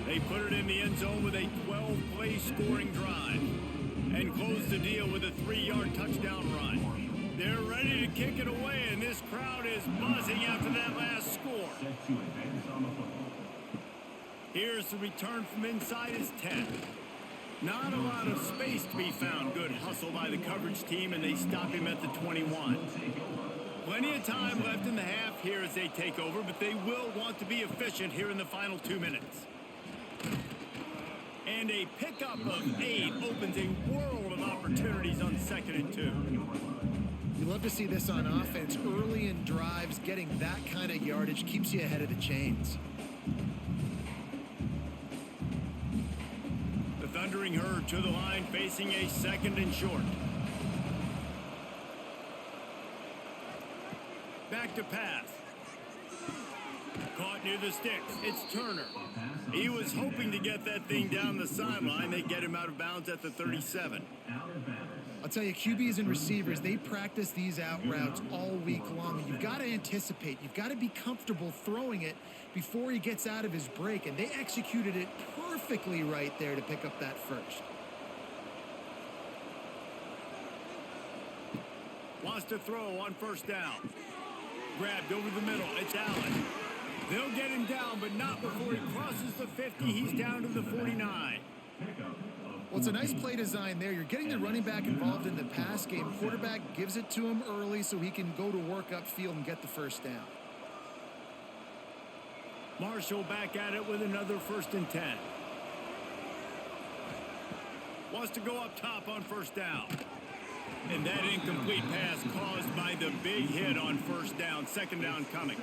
They put it in the end zone with a 12-play scoring drive and close the deal with a 3-yard touchdown run. They're ready to kick it away, and this crowd is buzzing after that last score. Set to advance on the football. Here's the return from inside his 10. Not a lot of space to be found. Good hustle by the coverage team, and they stop him at the 21. Plenty of time left in the half here as they take over, but they will want to be efficient here in the final 2 minutes. And a pickup of 8 opens a world of opportunities on 2nd and 2. You love to see this on offense. Early in drives, getting that kind of yardage keeps you ahead of the chains. The Thundering Herd to the line, facing a 2nd and short. Back to pass. Caught near the sticks. It's Turner. He was hoping to get that thing down the sideline. They get him out of bounds at the 37. I'll tell you, QBs and receivers, they practice these out routes all week long. And you've got to anticipate. You've got to be comfortable throwing it before he gets out of his break. And they executed it perfectly right there to pick up that first. Wants to throw on 1st down. Grabbed over the middle. It's Allen. They'll get him down, but not before he crosses the 50. He's down to the 49. Well, it's a nice play design there. You're getting the running back involved in the pass game. Quarterback gives it to him early so he can go to work upfield and get the 1st down. Marshall back at it with another 1st and 10. Wants to go up top on 1st down. And that incomplete pass caused by the big hit on 1st down. 2nd down coming.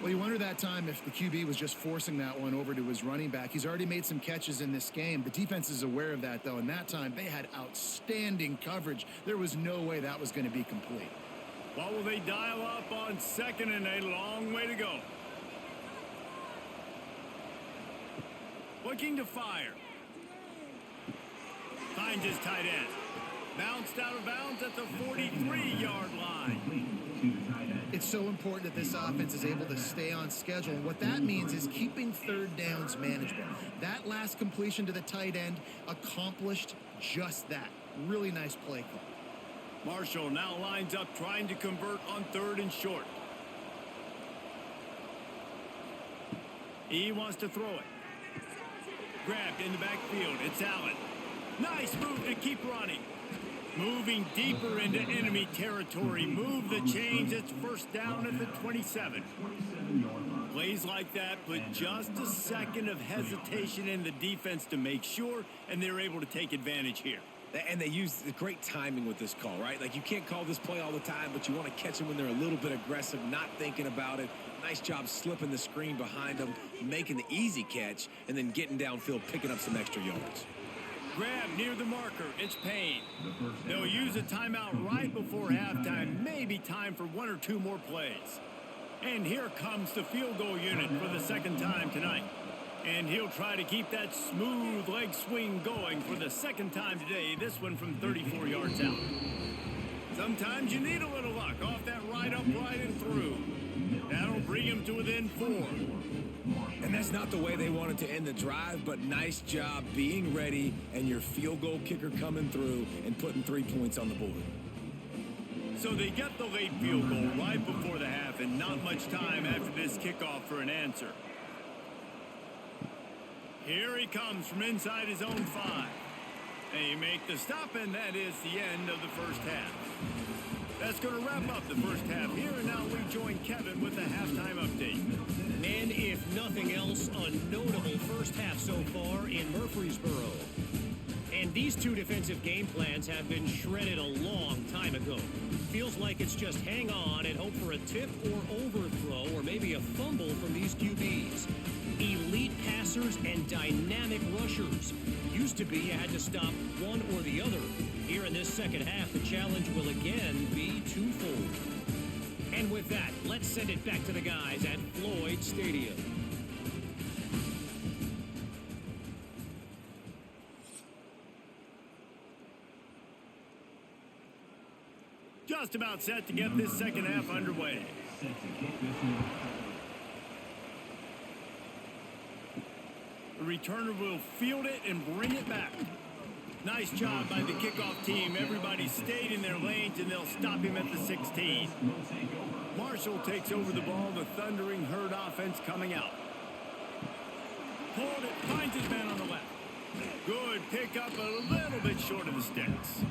Well, you wonder that time if the QB was just forcing that one over to his running back. He's already made some catches in this game. The defense is aware of that, though, and that time they had outstanding coverage. There was no way that was going to be complete. What will they dial up on 2nd and a long way to go? Looking to fire. Finds his tight end. Bounced out of bounds at the 43-yard line. It's so important that this offense is able to stay on schedule. And what that means is keeping 3rd downs manageable. That last completion to the tight end accomplished just that. Really nice play call. Marshall now lines up trying to convert on 3rd and short. He wants to throw it. grabbed in the backfield. It's Allen. Nice move to keep running. Moving deeper into enemy territory. Move the chains. It's first down at the 27. Plays like that put just a second of hesitation in the defense to make sure, and they're able to take advantage here. And they use the great timing with this call, right? Like, you can't call this play all the time, but you want to catch them when they're a little bit aggressive, not thinking about it. Nice job slipping the screen behind them, making the easy catch, and then getting downfield, picking up some extra yards. Grab near the marker. It's Payne. They'll use a timeout right before halftime. Maybe time for one or two more plays. And here comes the field goal unit for the second time tonight. And he'll try to keep that smooth leg swing going for the second time today. This one from 34 yards out. Sometimes you need a little luck off that right upright and through. That'll bring him to within 4. And that's not the way they wanted to end the drive, but nice job being ready and your field goal kicker coming through and putting 3 points on the board. So they get the late field goal right before the half, and not much time after this kickoff for an answer. Here he comes from inside his own 5. They make the stop, and that is the end of the first half. That's going to wrap up the first half here, and now we join Kevin with the halftime update. And if nothing else, a notable first half so far in Murfreesboro. And these two defensive game plans have been shredded a long time ago. Feels like it's just hang on and hope for a tip or overthrow or maybe a fumble from these QBs. Elite passers and dynamic rushers. Used to be you had to stop one or the other. Here in this second half, the challenge will again be twofold. And with that, let's send it back to the guys at Floyd Stadium. Just about set to get this second half underway. The returner will field it and bring it back. Nice job by the kickoff team. Everybody stayed in their lanes, and they'll stop him at the 16. Marshall takes over the ball. The Thundering Herd offense coming out. Pulled it, finds his man on the left. Good pickup, a little bit short of the sticks.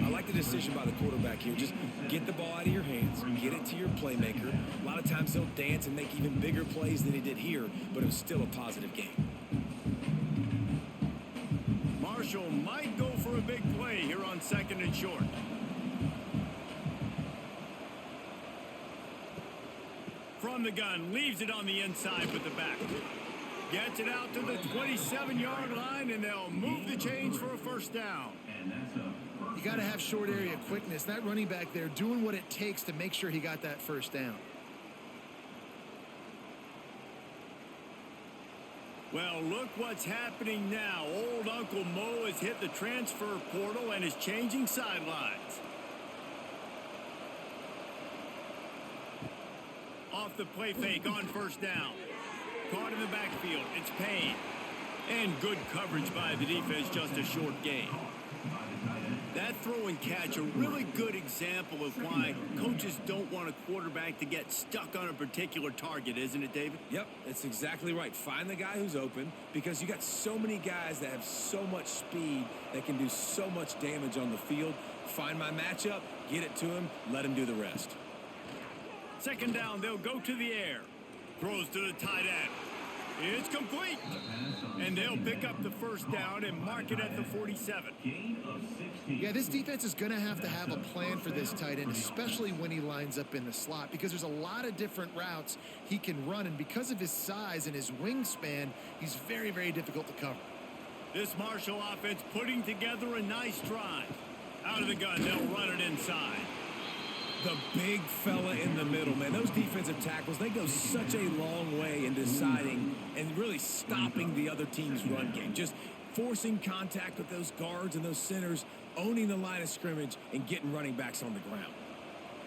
I like the decision by the quarterback here. Just get the ball out of your hands, get it to your playmaker. A lot of times he'll dance and make even bigger plays than he did here, but it was still a positive game. Marshall might go for a big play here on second and short. From the gun, leaves it on the inside with the back. Gets it out to the 27-yard line, and they'll move the chains for a first down. You got to have short area quickness. That running back there doing what it takes to make sure he got that first down. Well, look what's happening now. Old Uncle Mo has hit the transfer portal and is changing sidelines. Off the play fake on first down. Caught in the backfield. It's Payne. And good coverage by the defense, just a short gain. That throw and catch, a really good example of why coaches don't want a quarterback to get stuck on a particular target, isn't it, David? Yep, that's exactly right. Find the guy who's open, because you got so many guys that have so much speed that can do so much damage on the field. Find my matchup, get it to him, let him do the rest. Second down, they'll go to the air. Throws to the tight end. It's complete. And they'll pick up the first down and mark it at the 47. Yeah, this defense is going to have a plan for this tight end, especially when he lines up in the slot, because there's a lot of different routes he can run, and because of his size and his wingspan, he's very, very difficult to cover. This Marshall offense putting together a nice drive. Out of the gun, they'll run it inside. The big fella in the middle, man. Those defensive tackles, they go such a long way in deciding and really stopping the other team's run game. Just forcing contact with those guards and those centers, owning the line of scrimmage, and getting running backs on the ground.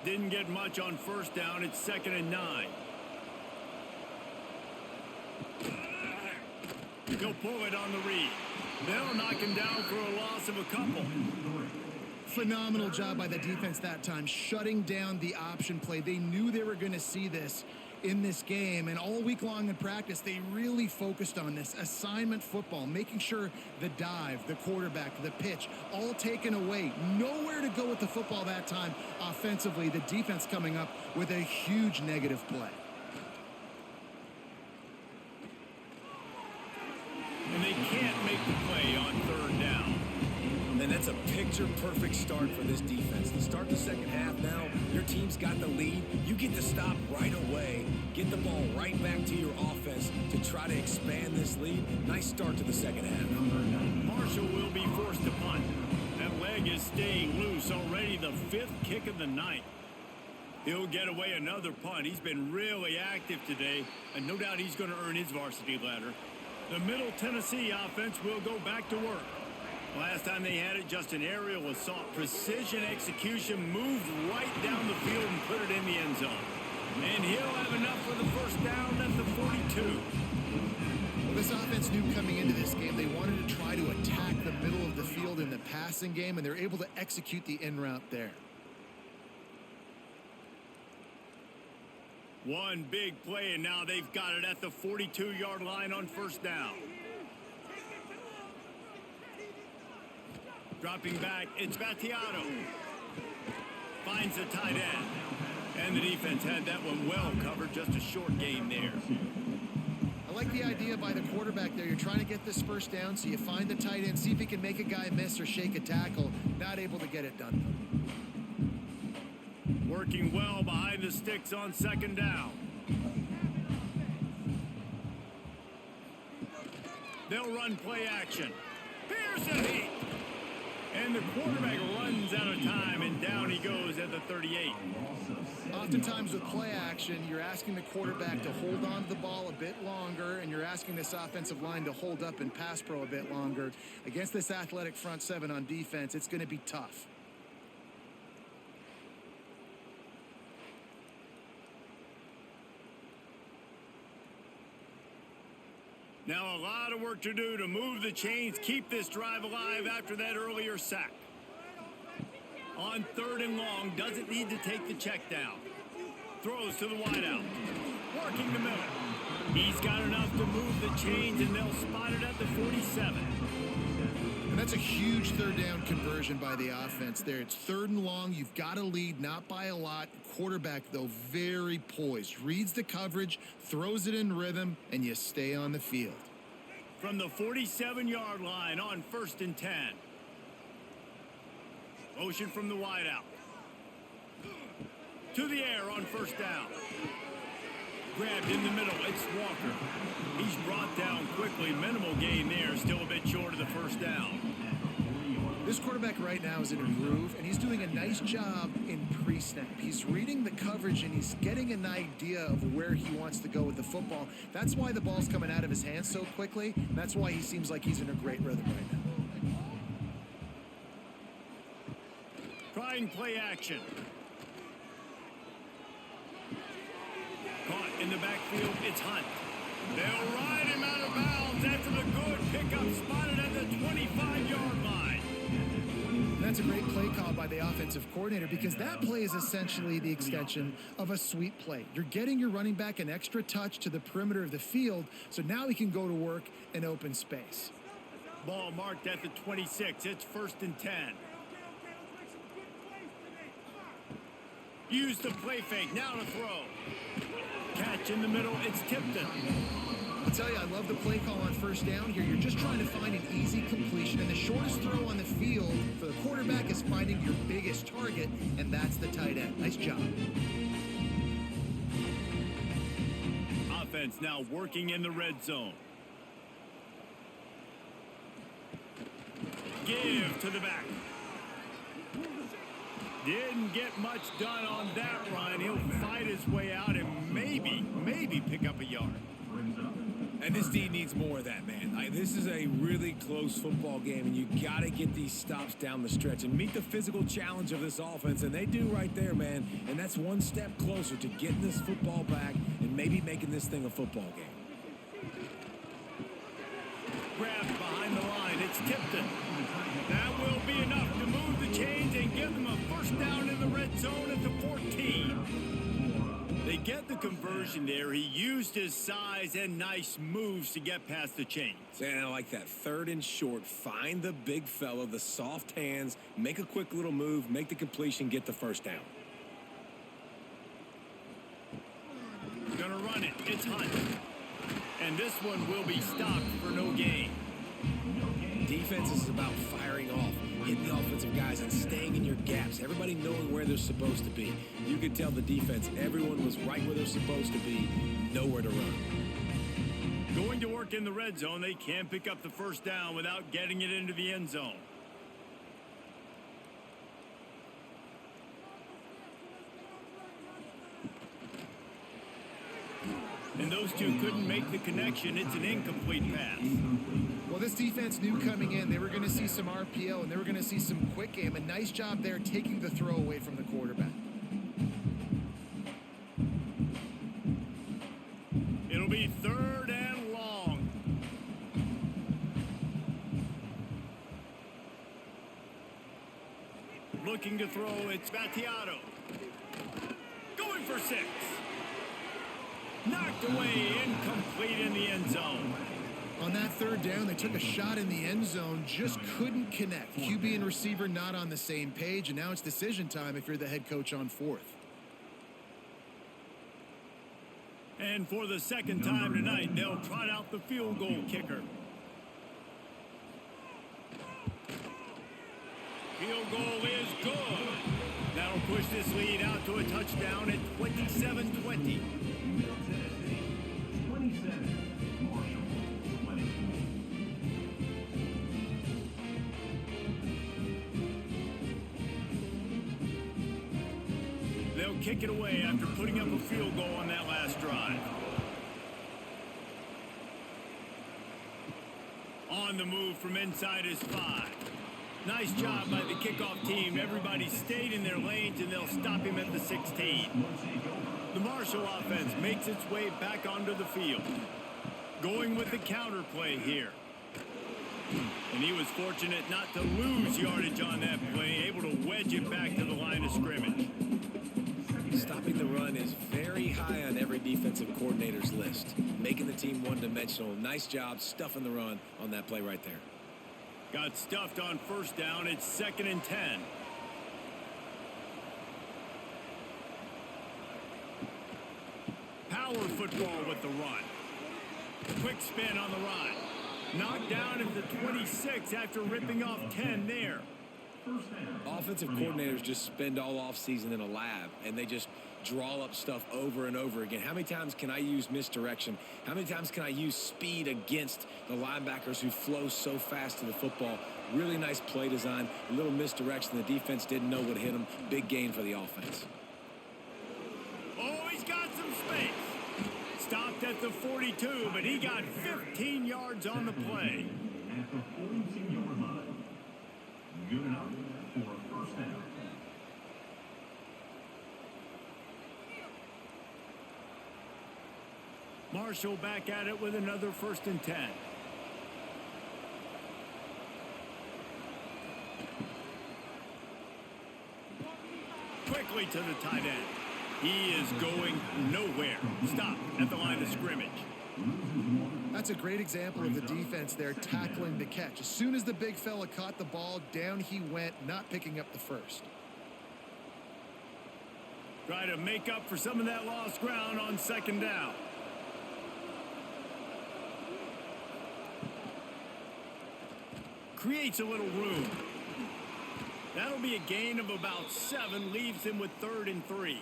Didn't get much on first down. It's 2nd and 9. He'll pull it on the read. They'll knock him down for a loss of a couple. Phenomenal job by the defense that time, shutting down the option play. They knew they were going to see this, in this game. And all week long in practice, they really focused on this assignment football, making sure the dive, the quarterback, the pitch, all taken away. Nowhere to go with the football that time offensively. The defense coming up with a huge negative play. And they can't make the play on third down. And that's a picture-perfect start for this defense. To start the second half now, your team's got the lead. You get to stop right away, get the ball right back to your offense to try to expand this lead. Nice start to the second half. Marshall will be forced to punt. That leg is staying loose, already the 5th kick of the night. He'll get away another punt. He's been really active today, and no doubt he's going to earn his varsity ladder. The Middle Tennessee offense will go back to work. Last time they had it, just an aerial assault. Precision execution, moved right down the field and put it in the end zone. And he'll have enough for the first down at the 42. Well, this offense knew coming into this game they wanted to try to attack the middle of the field in the passing game, and they're able to execute the in route there. One big play, and now they've got it at the 42-yard line on first down. Dropping back, it's Battiato. Finds the tight end. And the defense had that one well covered, just a short game there. I like the idea by the quarterback there. You're trying to get this first down, so you find the tight end, see if he can make a guy miss or shake a tackle. Not able to get it done. Working well behind the sticks on second down. They'll run play action. Here's a hit. And the quarterback runs out of time, and down he goes at the 38. Oftentimes with play action, you're asking the quarterback to hold on to the ball a bit longer, and you're asking this offensive line to hold up and pass pro a bit longer. Against this athletic front seven on defense, it's going to be tough. Now a lot of work to do to move the chains, keep this drive alive after that earlier sack. On third and long, doesn't need to take the check down. Throws to the wideout. Working the middle. He's got enough to move the chains, and they'll spot it at the 47. And that's a huge third down conversion by the offense there. It's third and long. You've got a lead, not by a lot. Quarterback, though, very poised. Reads the coverage, throws it in rhythm, and you stay on the field. From the 47-yard line on first and 10. Motion from the wideout. To the air on first down. Grabbed in the middle. It's Walker. He's brought down quickly. Minimal gain there. Still a bit short of the first down. This quarterback right now is in a groove, and he's doing a nice job in pre-snap. He's reading the coverage, and he's getting an idea of where he wants to go with the football. That's why the ball's coming out of his hands so quickly. And that's why he seems like he's in a great rhythm right now. Trying play action. Caught in the backfield, it's Hunt. They'll ride him out of bounds after the good pickup, spotted at the 25-yard line. That's a great play call by the offensive coordinator, because that play is essentially the extension of a sweep play. You're getting your running back an extra touch to the perimeter of the field, so now he can go to work in open space. Ball marked at the 26. It's first and 10. Use the play fake. Now to throw. Catch in the middle. It's Tipton. I'll tell you, I love the play call on first down here. You're just trying to find an easy completion, and the shortest throw on the field for the quarterback is finding your biggest target, and that's the tight end. Nice job. Offense now working in the red zone. Give to the back. Didn't get much done on that run. He'll fight his way out and maybe pick up a yard. And this D needs more of that, man. This is a really close football game, and you got to get these stops down the stretch and meet the physical challenge of this offense, and they do right there, man. And that's one step closer to getting this football back and maybe making this thing a football game. Grabbed behind the line. It's Tipton. That will be enough to move the chains and give them a first down in the red zone at the 14. They get the conversion there, he used his size and nice moves to get past the chains. And I like that. 3rd and short. Find the big fella, the soft hands, make a quick little move, make the completion, get the first down. Gonna run it. It's Hunt. And this one will be stopped for no gain. Defense is about firing off, hitting the offensive guys, and staying in your gaps. Everybody knowing where they're supposed to be. You could tell the defense, everyone was right where they're supposed to be, nowhere to run. Going to work in the red zone, they can't pick up the first down without getting it into the end zone. And those two couldn't make the connection. It's an incomplete pass. Well, this defense knew coming in they were going to see some RPO and they were going to see some quick game. A nice job there taking the throw away from the quarterback. It'll be 3rd and long. Looking to throw, it's Battiato. Going for 6. Knocked away, incomplete in the end zone. On that 3rd down, they took a shot in the end zone, just couldn't connect. QB and receiver not on the same page, and now it's decision time if you're the head coach on 4th. And for the 2nd time tonight, they'll trot out the field goal kicker. Field goal is good. That'll push this lead out to a touchdown at 27-20. 27. Marshall. 20. They'll kick it away after putting up a field goal on that last drive. On the move from inside his 5. Nice job by the kickoff team. Everybody stayed in their lanes, and they'll stop him at the 16. The Marshall offense makes its way back onto the field. Going with the counter play here. And he was fortunate not to lose yardage on that play, able to wedge it back to the line of scrimmage. Stopping the run is very high on every defensive coordinator's list. Making the team one-dimensional. Nice job stuffing the run on that play right there. Got stuffed on 1st down. It's 2nd and 10. Power football with the run. Quick spin on the run. Knocked down at the 26 after ripping off 10 there. Offensive coordinators just spend all offseason in a lab, and they just draw up stuff over and over again. How many times can I use misdirection? How many times can I use speed against the linebackers who flow so fast to the football? Really nice play design, a little misdirection. The defense didn't know what hit them. Big gain for the offense. Oh, he's got some space. Stopped at the 42, but he got 15 yards on the play. At the 42-yard line. Good enough for a 1st down. Marshall back at it with another 1st and 10. Quickly to the tight end. He is going nowhere. Stop at the line of scrimmage. That's a great example of the defense there tackling the catch. As soon as the big fella caught the ball, down he went, not picking up the first. Try to make up for some of that lost ground on 2nd down. Creates a little room. That'll be a gain of about 7, leaves him with 3rd and 3.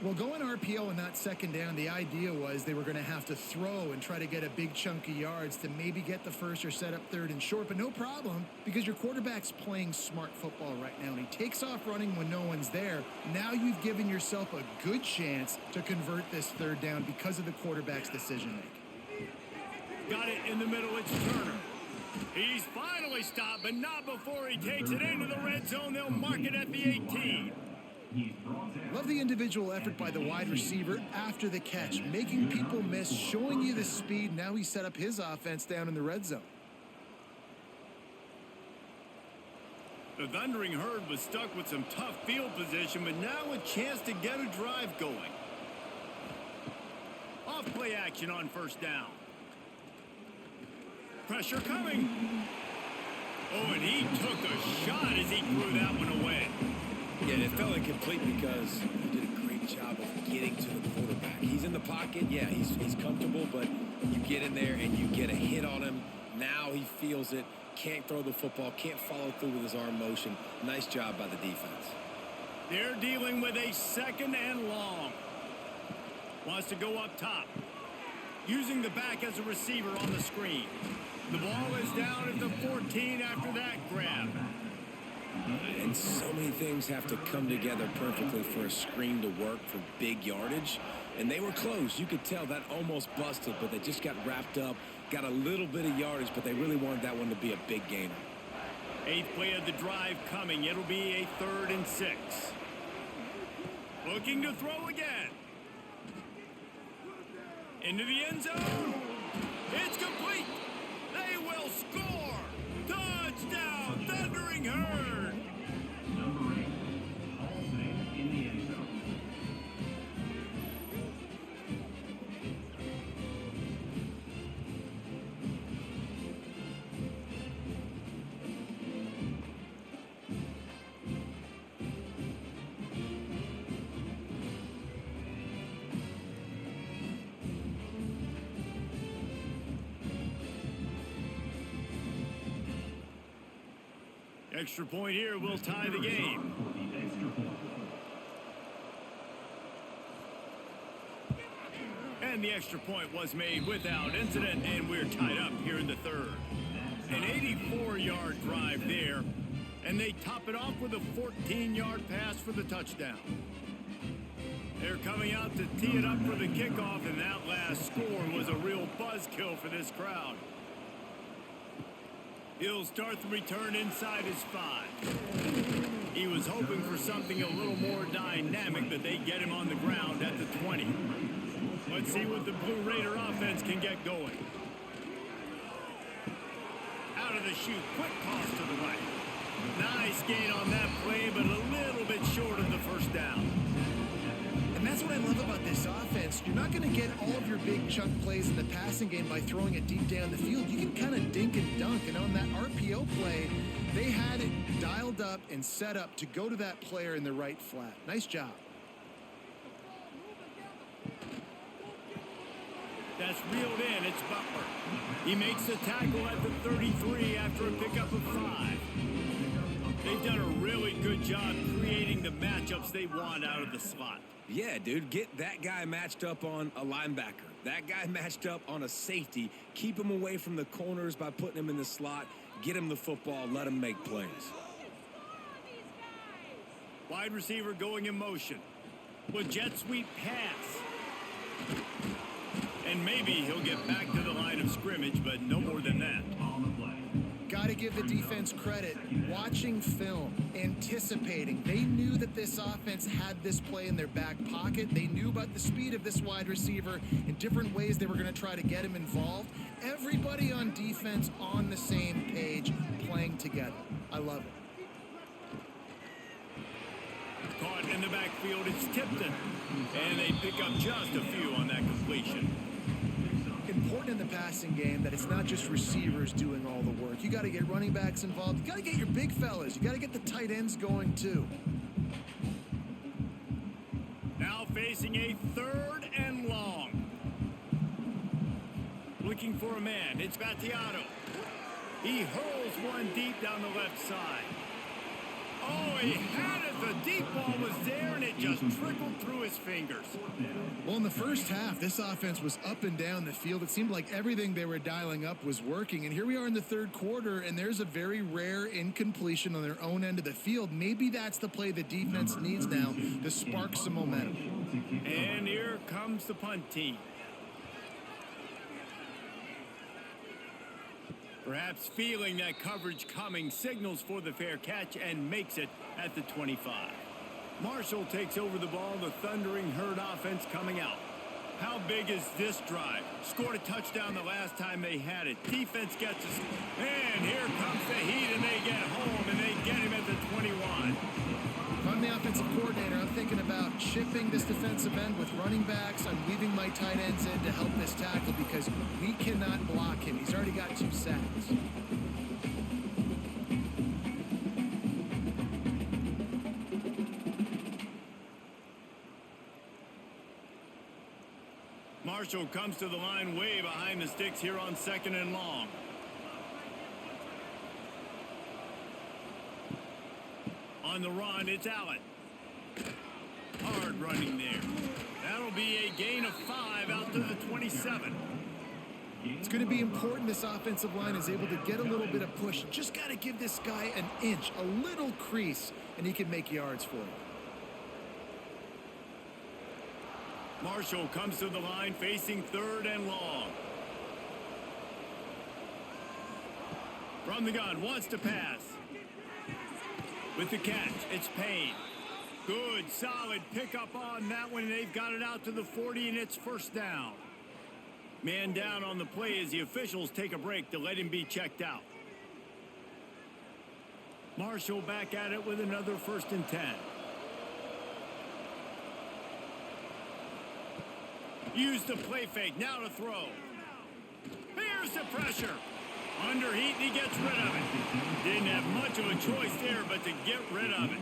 Well, going RPO on that 2nd down, the idea was they were going to have to throw and try to get a big chunk of yards to maybe get the first or set up 3rd and short, but no problem because your quarterback's playing smart football right now, and he takes off running when no one's there. Now you've given yourself a good chance to convert this 3rd down because of the quarterback's decision-making. Got it in the middle, it's Turner. He's finally stopped, but not before he takes it into the red zone. They'll mark it at the 18. Love the individual effort by the wide receiver after the catch, making people miss, showing you the speed. Now he set up his offense down in the red zone. The Thundering Herd was stuck with some tough field position, but now a chance to get a drive going. play action on first down. Pressure coming. Oh, and he took a shot as he threw that one away. Yeah, it felt incomplete because he did a great job of getting to the quarterback. He's in the pocket. Yeah, he's comfortable, but you get in there and you get a hit on him. Now he feels it. Can't throw the football. Can't follow through with his arm motion. Nice job by the defense. They're dealing with a second and long. Wants to go up top. Using the back as a receiver on the screen. The ball is down at the 14 after that grab. And so many things have to come together perfectly for a screen to work for big yardage. And they were close. You could tell that almost busted, but they just got wrapped up, got a little bit of yardage, but they really wanted that one to be a big gainer. 8th play of the drive coming. It'll be a 3rd and 6. Looking to throw again. Into the end zone. It's complete. They will score. Touchdown, Thundering Herd. Number 8, Hall safe in the end zone. Extra point here will tie the game. The extra point. And the extra point was made without incident, and we're tied up here in the 3rd. An 84-yard drive there, and they top it off with a 14-yard pass for the touchdown. They're coming out to tee it up for the kickoff, and that last score was a real buzzkill for this crowd. He'll start the return inside his 5. He was hoping for something a little more dynamic, but they get him on the ground at the 20. Let's see what the Blue Raider offense can get going. Out of the chute, quick toss to the right. Nice gain on that play, but a little bit short of the first down. And that's what I love about this offense. You're not going to get all of your big chunk plays in the passing game by throwing it deep down the field. You can kind of dink and dunk. And on that RPO play, they had it dialed up and set up to go to that player in the right flat. Nice job. That's reeled in. It's Butler. He makes the tackle at the 33 after a pickup of 5. They've done a really good job creating the matchups they want out of the slot. Yeah, dude, get that guy matched up on a linebacker. That guy matched up on a safety. Keep him away from the corners by putting him in the slot. Get him the football. Let him make plays. Wide receiver going in motion. With jet sweep pass. And maybe he'll get back to the line of scrimmage, but no more than that. On the play. Got to give the defense credit. Watching film, anticipating. They knew that this offense had this play in their back pocket. They knew about the speed of this wide receiver in different ways they were going to try to get him involved. Everybody on defense on the same page, playing together. I love it. Caught in the backfield, it's Tipton. And they pick up just a few on that completion. Important in the passing game that it's not just receivers doing all the work. You got to get running backs involved. You got to get your big fellas. You got to get the tight ends going too. Now facing a 3rd and long. Looking for a man. It's Battiato. He hurls one deep down the left side. Oh, he had it. The deep ball was there, and it just trickled through his fingers. Well, in the first half, this offense was up and down the field. It seemed like everything they were dialing up was working. And here we are in the 3rd quarter, and there's a very rare incompletion on their own end of the field. Maybe that's the play the defense needs now to spark some momentum. And here comes the punt team. Perhaps feeling that coverage coming, signals for the fair catch and makes it at the 25. Marshall takes over the ball, the Thundering Herd offense coming out. How big is this drive? Scored a touchdown the last time they had it. Defense gets us. And here comes the heat, and they get home, and they get him at the 21. On the offensive offensive coordinator, I'm thinking about chipping this defensive end with running backs. I'm leaving my tight ends in to help this tackle because we cannot block him. He's already got 2 sacks. Marshall comes to the line way behind the sticks here on 2nd and long. On the run, it's Allen. Hard running there. That'll be a gain of 5 out to the 27. It's going to be important this offensive line is able to get a little bit of push. Just got to give this guy an inch, a little crease, and he can make yards for you. Marshall comes to the line facing 3rd and long. From the gun, wants to pass. With the catch, it's Payne. Good, solid pickup on that one. They've got it out to the 40, and it's 1st down. Man down on the play as the officials take a break to let him be checked out. Marshall back at it with another 1st and 10. Use the play fake, now to throw. Here's the pressure. Under heat, and he gets rid of it. Didn't have much of a choice there, but to get rid of it.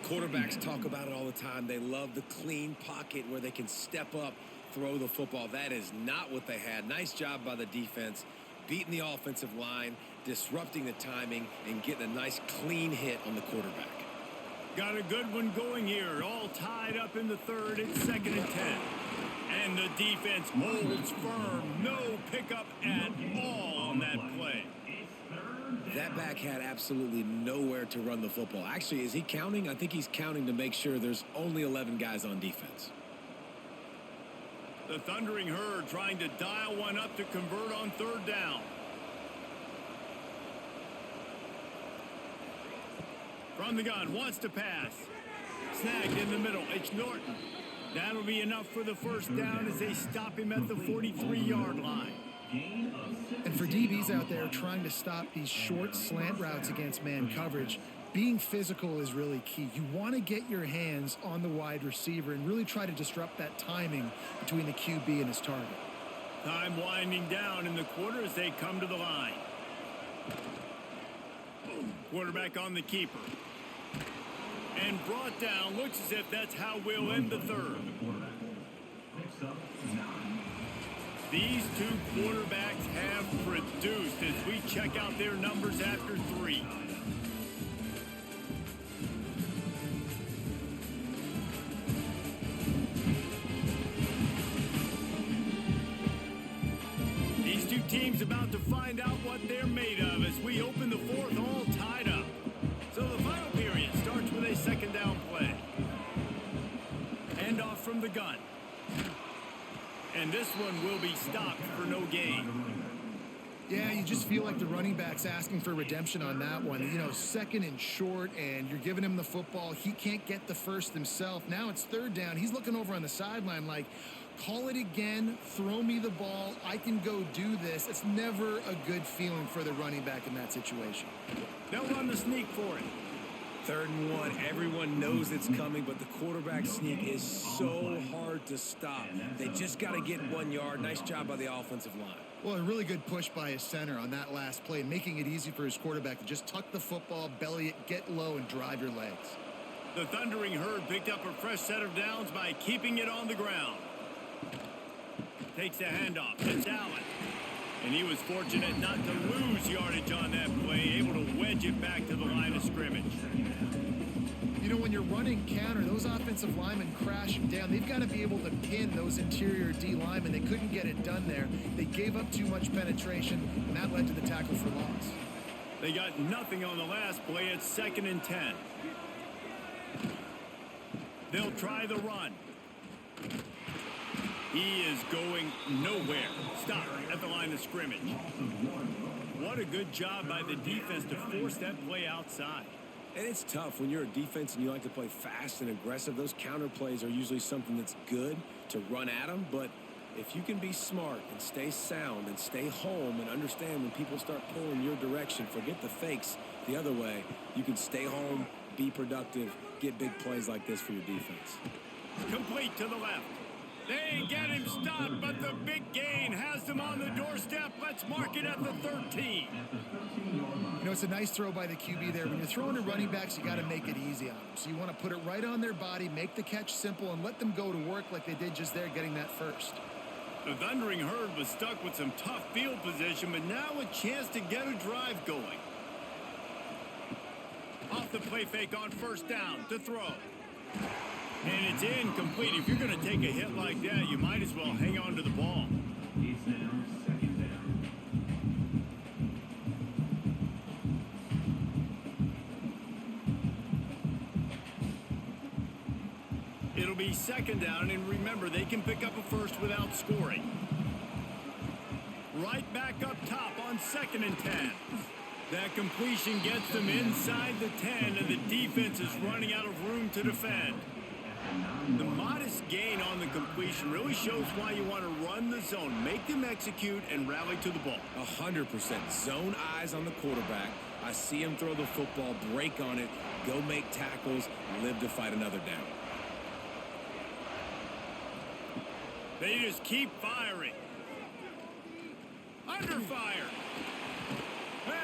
Quarterbacks talk about it all the time. They love the clean pocket where they can step up, throw the football. That is not what they had. Nice job by the defense, beating the offensive line, disrupting the timing, and getting a nice clean hit on the quarterback. Got a good one going here. All tied up in the 3rd. It's 2nd and 10. And the defense holds firm. No pickup at all on that play. That back had absolutely nowhere to run the football. Actually, is he counting? I think he's counting to make sure there's only 11 guys on defense. The Thundering Herd trying to dial one up to convert on 3rd down. From the gun, wants to pass. Snagged in the middle. It's Norton. That'll be enough for the 1st down as they stop him at the 43-yard line. And for DBs out there trying to stop these short slant routes against man coverage, being physical is really key. You want to get your hands on the wide receiver and really try to disrupt that timing between the QB and his target. Time winding down in the quarter as they come to the line. Quarterback on the keeper. And brought down. Looks as if that's how we'll end the 3rd. These 2 quarterbacks have produced as we check out their numbers after 3. These 2 teams about to find out what they're made of as we open the 4th all tied up. So the final period starts with a 2nd down play. Hand off from the gun. And this one will be stopped for no gain. Yeah, you just feel like the running back's asking for redemption on that one. You know, 2nd and short, and you're giving him the football. He can't get the 1st himself. Now it's 3rd down. He's looking over on the sideline like, call it again, throw me the ball, I can go do this. It's never a good feeling for the running back in that situation. They'll run the sneak for it. 3rd and 1, everyone knows it's coming, but the quarterback sneak is so hard to stop. They just got to get 1 yard. Nice job by the offensive line. Well, a really good push by his center on that last play, making it easy for his quarterback to just tuck the football, belly it, get low, and drive your legs. The Thundering Herd picked up a fresh set of downs by keeping it on the ground. Takes the handoff. It's Allen. And he was fortunate not to lose yardage on that play, able to wedge it back to the line of scrimmage. You know, when you're running counter, those offensive linemen crashing down, they've got to be able to pin those interior D linemen. They couldn't get it done there. They gave up too much penetration, and that led to the tackle for loss. They got nothing on the last play. It's 2nd and 10. They'll try the run. He is going nowhere. Stop at the line of scrimmage. What a good job by the defense to force that play outside. And it's tough when you're a defense and you like to play fast and aggressive. Those counter plays are usually something that's good to run at them. But if you can be smart and stay sound and stay home and understand when people start pulling your direction, forget the fakes, The other way, you can stay home, be productive, get big plays like this for your defense. Complete to the left. They get him stopped, but the big gain has them on the doorstep. Let's mark it at the 13. You know, it's a nice throw by the QB there. When you're throwing to running backs, you got to make it easy on them. So you want to put it right on their body, make the catch simple, and let them go to work like they did just there, getting that first. The Thundering Herd was stuck with some tough field position, but now a chance to get a drive going. Off the play fake on first down to throw. And it's incomplete. If you're going to take a hit like that, you might as well hang on to the ball. It's now second down. It'll be second down, and remember, they can pick up a first without scoring. Right back up top on 2nd and 10. That completion gets them inside the 10, and the defense is running out of room to defend. The modest gain on the completion really shows why you want to run the zone, make them execute, and rally to the ball. 100%. Zone eyes on the quarterback. I see him throw the football, break on it, go make tackles, live to fight another down. They just keep firing. Under fire.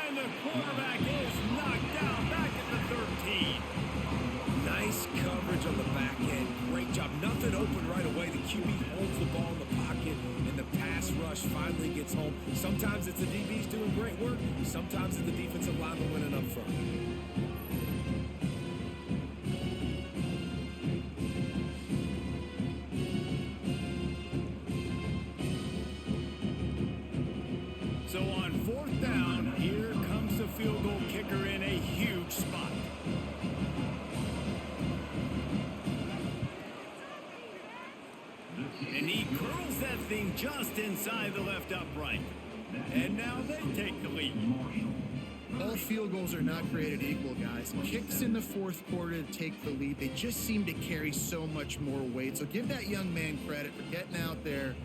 And the quarterback is knocked down back at the 13. Nice coverage on the back end. Great job. Nothing open right away. The QB holds the ball in the pocket, and the pass rush finally gets home. Sometimes it's the DBs doing great work. Sometimes it's the defensive lineman winning up front. So on 4th down, here comes the field goal kicker in a huge spot. And he curls that thing just inside the left upright. And now they take the lead. All field goals are not created equal, guys. Kicks in the 4th quarter to take the lead. They just seem to carry so much more weight. So give that young man credit for getting out there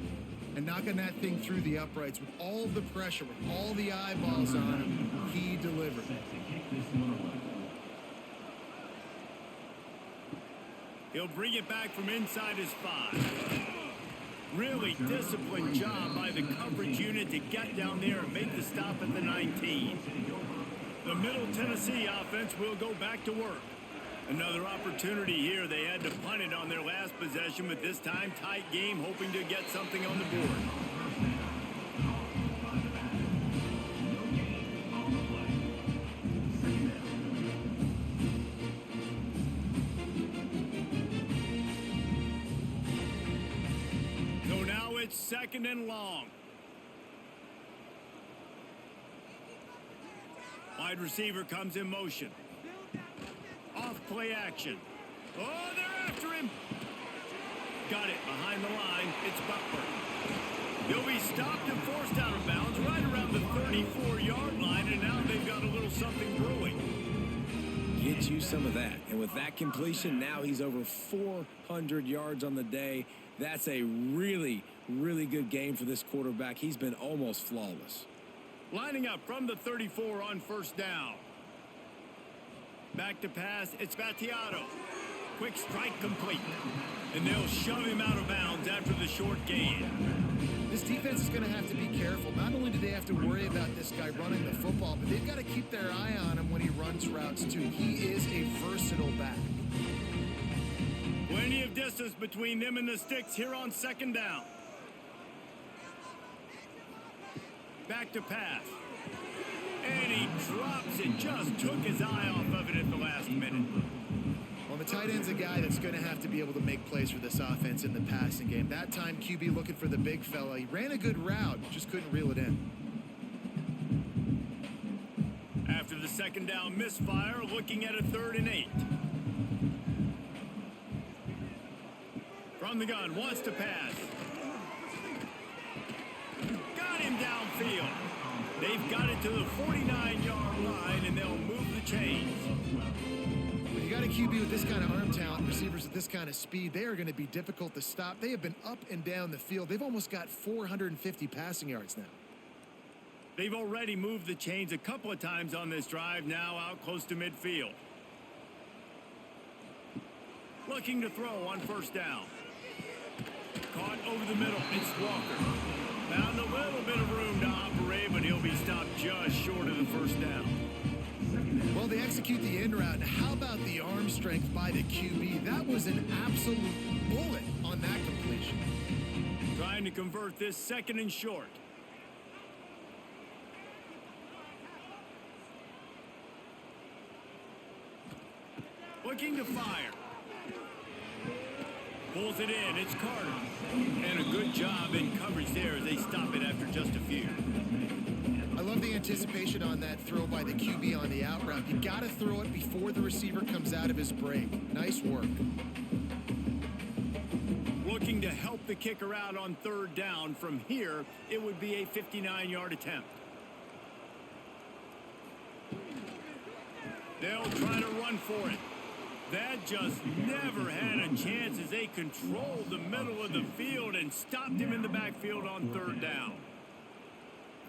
and knocking that thing through the uprights with all the pressure, with all the eyeballs on him. He delivered. He'll bring it back from inside his 5. Really disciplined job by the coverage unit to get down there and make the stop at the 19. The Middle Tennessee offense will go back to work. Another opportunity here. They had to punt it on their last possession, but this time tight game, hoping to get something on the board. So now it's 2nd and long. Wide receiver comes in motion. Off play action. Oh, they're after him. Got it behind the line. It's Butler. He'll be stopped and forced out of bounds right around the 34-yard line, and now they've got a little something brewing. Get you some of that. And with that completion, now he's over 400 yards on the day. That's a really, really good game for this quarterback. He's been almost flawless. Lining up from the 34 on 1st down. Back to pass, it's Battiato. Quick strike complete. And they'll shove him out of bounds after the short gain. This defense is going to have to be careful. Not only do they have to worry about this guy running the football, but they've got to keep their eye on him when he runs routes too. He is a versatile back. Plenty of distance between them and the sticks here on 2nd down. Back to pass. And he drops it. Just took his eye off of it at the last minute. Well, the tight end's a guy that's going to have to be able to make plays for this offense in the passing game. That time, QB looking for the big fella. He ran a good route, just couldn't reel it in. After the 2nd down misfire, looking at a 3rd and 8. From the gun, wants to pass. Got him downfield. They've got it to the 49-yard line, and they'll move the chains. When you got a QB with this kind of arm talent, receivers with this kind of speed, they are going to be difficult to stop. They have been up and down the field. They've almost got 450 passing yards now. They've already moved the chains a couple of times on this drive, now out close to midfield. Looking to throw on first down. Caught over the middle. It's Walker. Found a little bit of room to operate, but he'll be stopped just short of the first down. Well, they execute the in route. How about the arm strength by the QB? That was an absolute bullet on that completion. Trying to convert this second and short. Looking to fire. Pulls it in. It's Carter. And a good job in coverage there as they stop it after just a few. I love the anticipation on that throw by the QB on the out route. You got to throw it before the receiver comes out of his break. Nice work. Looking to help the kicker out on third down. From here, it would be a 59-yard attempt. They'll try to run for it. That just never had a chance as they controlled the middle of the field and stopped him in the backfield on third down.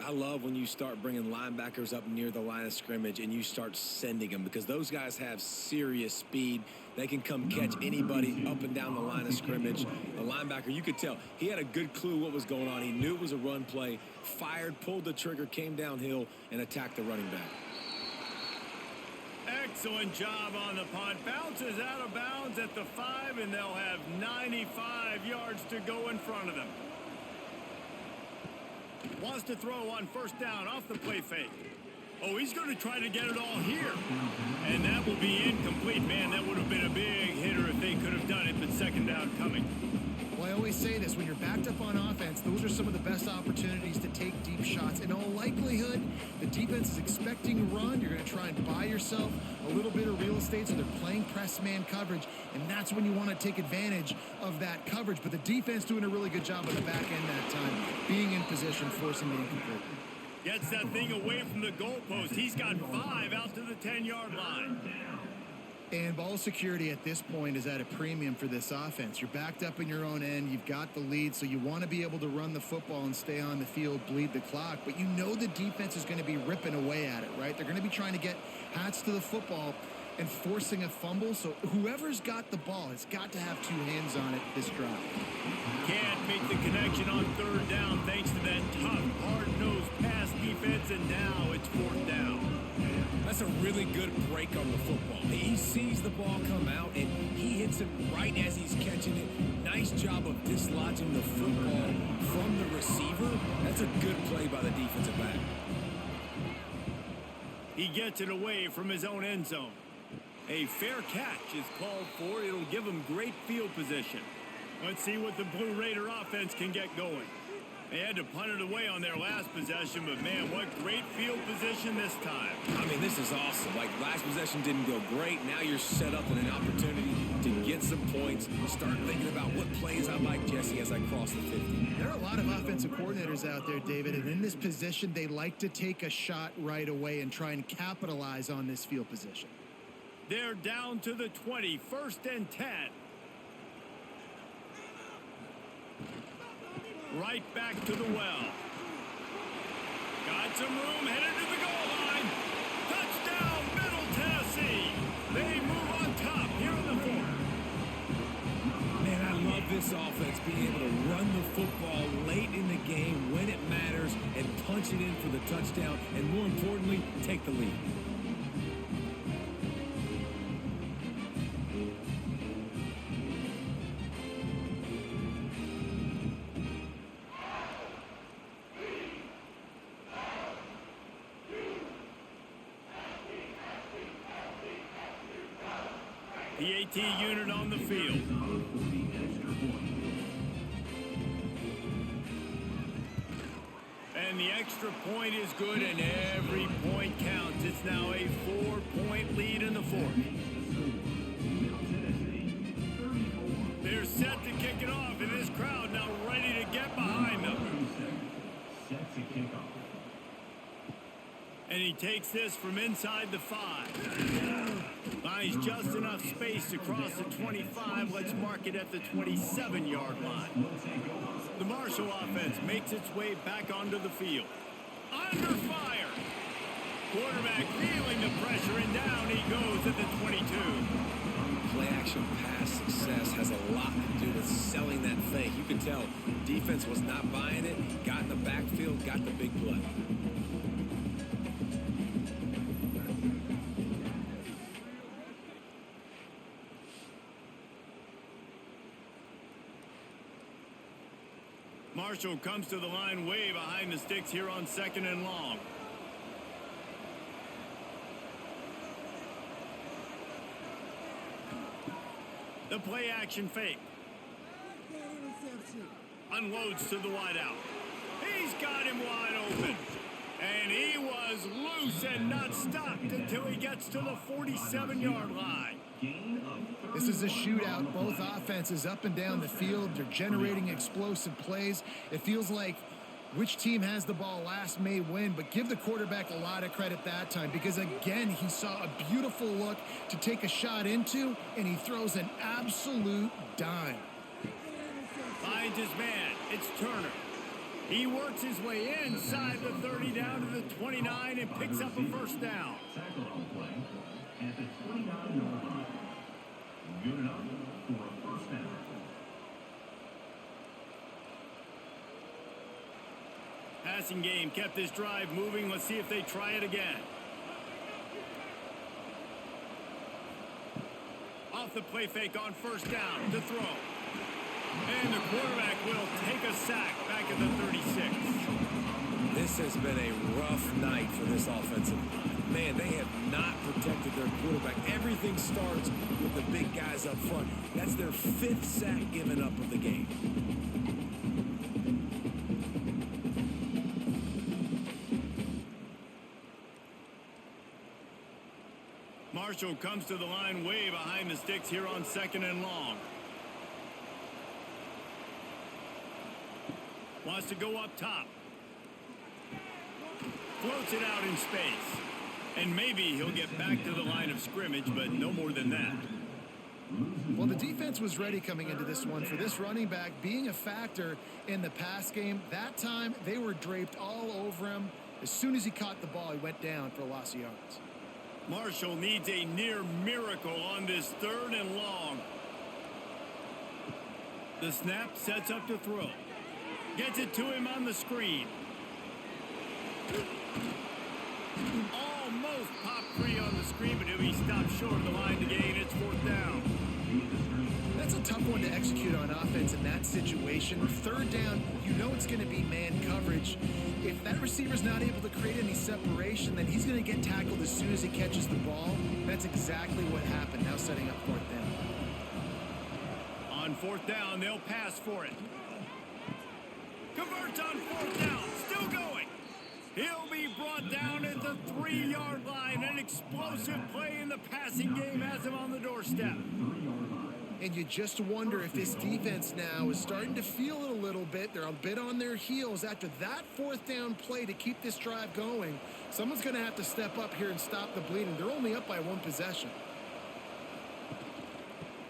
I love when you start bringing linebackers up near the line of scrimmage and you start sending them, because those guys have serious speed. They can come catch anybody up and down the line of scrimmage. The linebacker, you could tell, he had a good clue what was going on. He knew it was a run play, fired, pulled the trigger, came downhill, and attacked the running back. Excellent job on the punt. Bounces out of bounds at the 5, and they'll have 95 yards to go in front of them. Wants to throw on first down off the play fake. Oh, he's going to try to get it all here. And that will be incomplete. Man, that would have been a big hitter if they could have done it, but second down coming. Well, I always say this, when you're backed up on offense, those are some of the best opportunities to take deep shots. In all likelihood, the defense is expecting a run. You're going to try and buy yourself a little bit of real estate, so they're playing press man coverage, and that's when you want to take advantage of that coverage. But the defense doing a really good job on the back end that time, being in position, forcing the incomplete. Gets that thing away from the goalpost. He's got 5 out to the 10-yard line. And ball security at this point is at a premium for this offense. You're backed up in your own end. You've got the lead, so you want to be able to run the football and stay on the field, bleed the clock. But you know the defense is going to be ripping away at it, right? They're going to be trying to get hats to the football and forcing a fumble. So whoever's got the ball has got to have 2 hands on it this drive. Can't make the connection on third down thanks to that tough, hard-nosed pass defense, and now it's fourth down. That's a really good break on the football. He sees the ball come out, and he hits it right as he's catching it. Nice job of dislodging the football from the receiver. That's a good play by the defensive back. He gets it away from his own end zone. A fair catch is called for. It'll give him great field position. Let's see what the Blue Raider offense can get going. They had to punt it away on their last possession, but man, what great field position this time. I mean, this is awesome. Like, last possession didn't go great. Now you're set up in an opportunity to get some points. Start thinking about what plays I like, Jesse, as I cross the 50. There are a lot of offensive coordinators out there, David, and in this position, they like to take a shot right away and try and capitalize on this field position. They're down to the 20, 1st and 10. Right back to the well. Got some room, headed to the goal line. Touchdown, Middle Tennessee. They move on top here in the 4th. Man, I love this offense being able to run the football late in the game when it matters and punch it in for the touchdown, and more importantly, take the lead. PAT unit on the field. And the extra point is good, and every point counts. It's now a 4-point lead in the 4th. They're set to kick it off, and this crowd now ready to get behind them. Set to kick off. And he takes this from inside the 5. Finds just enough space to cross the 25. Let's mark it at the 27-yard line. The Marshall offense makes its way back onto the field. Under fire. Quarterback feeling the pressure, and down he goes at the 22. Play action pass success has a lot to do with selling that fake. You can tell defense was not buying it, got in the backfield, got the big play. Marshall comes to the line way behind the sticks here on 2nd and long. The play action fake. Unloads to the wideout. He's got him wide open. And he was loose and not stopped until he gets to the 47-yard line. This is a shootout. Both offenses up and down the field. They're generating explosive plays. It feels like which team has the ball last may win, but give the quarterback a lot of credit that time because, again, he saw a beautiful look to take a shot into, and he throws an absolute dime. Finds his man. It's Turner. He works his way inside the 30 down to the 29 and picks up a first down. Tackle on play at the 29-yard line. Good enough for a first down. Passing game kept this drive moving. Let's see if they try it again. Off the play fake on first down to throw. And the quarterback will take a sack back at the 36. This has been a rough night for this offensive line. Man, they have not protected their quarterback. Everything starts with the big guys up front. That's their 5th sack given up of the game. Marshall comes to the line way behind the sticks here on 2nd and long. Wants to go up top. Floats it out in space. And maybe he'll get back to the line of scrimmage, but no more than that. Well, the defense was ready coming into this one for this running back being a factor in the pass game. That time, they were draped all over him. As soon as he caught the ball, he went down for a loss of yards. Marshall needs a near miracle on this 3rd and long. The snap sets up to throw. Gets it to him on the screen. Almost popped free on the screen, but he'll be stopped short of the line to gain. It's 4th down. That's a tough one to execute on offense in that situation. 3rd down, you know it's going to be man coverage. If that receiver's not able to create any separation, then he's going to get tackled as soon as he catches the ball. That's exactly what happened. Now setting up 4th down. On 4th down, they'll pass for it. Converts on 4th down. Still going. He'll be brought down at the 3-yard line. An explosive play in the passing game has him on the doorstep. And you just wonder if this defense now is starting to feel it a little bit. They're a bit on their heels after that 4th down play to keep this drive going. Someone's going to have to step up here and stop the bleeding. They're only up by 1 possession.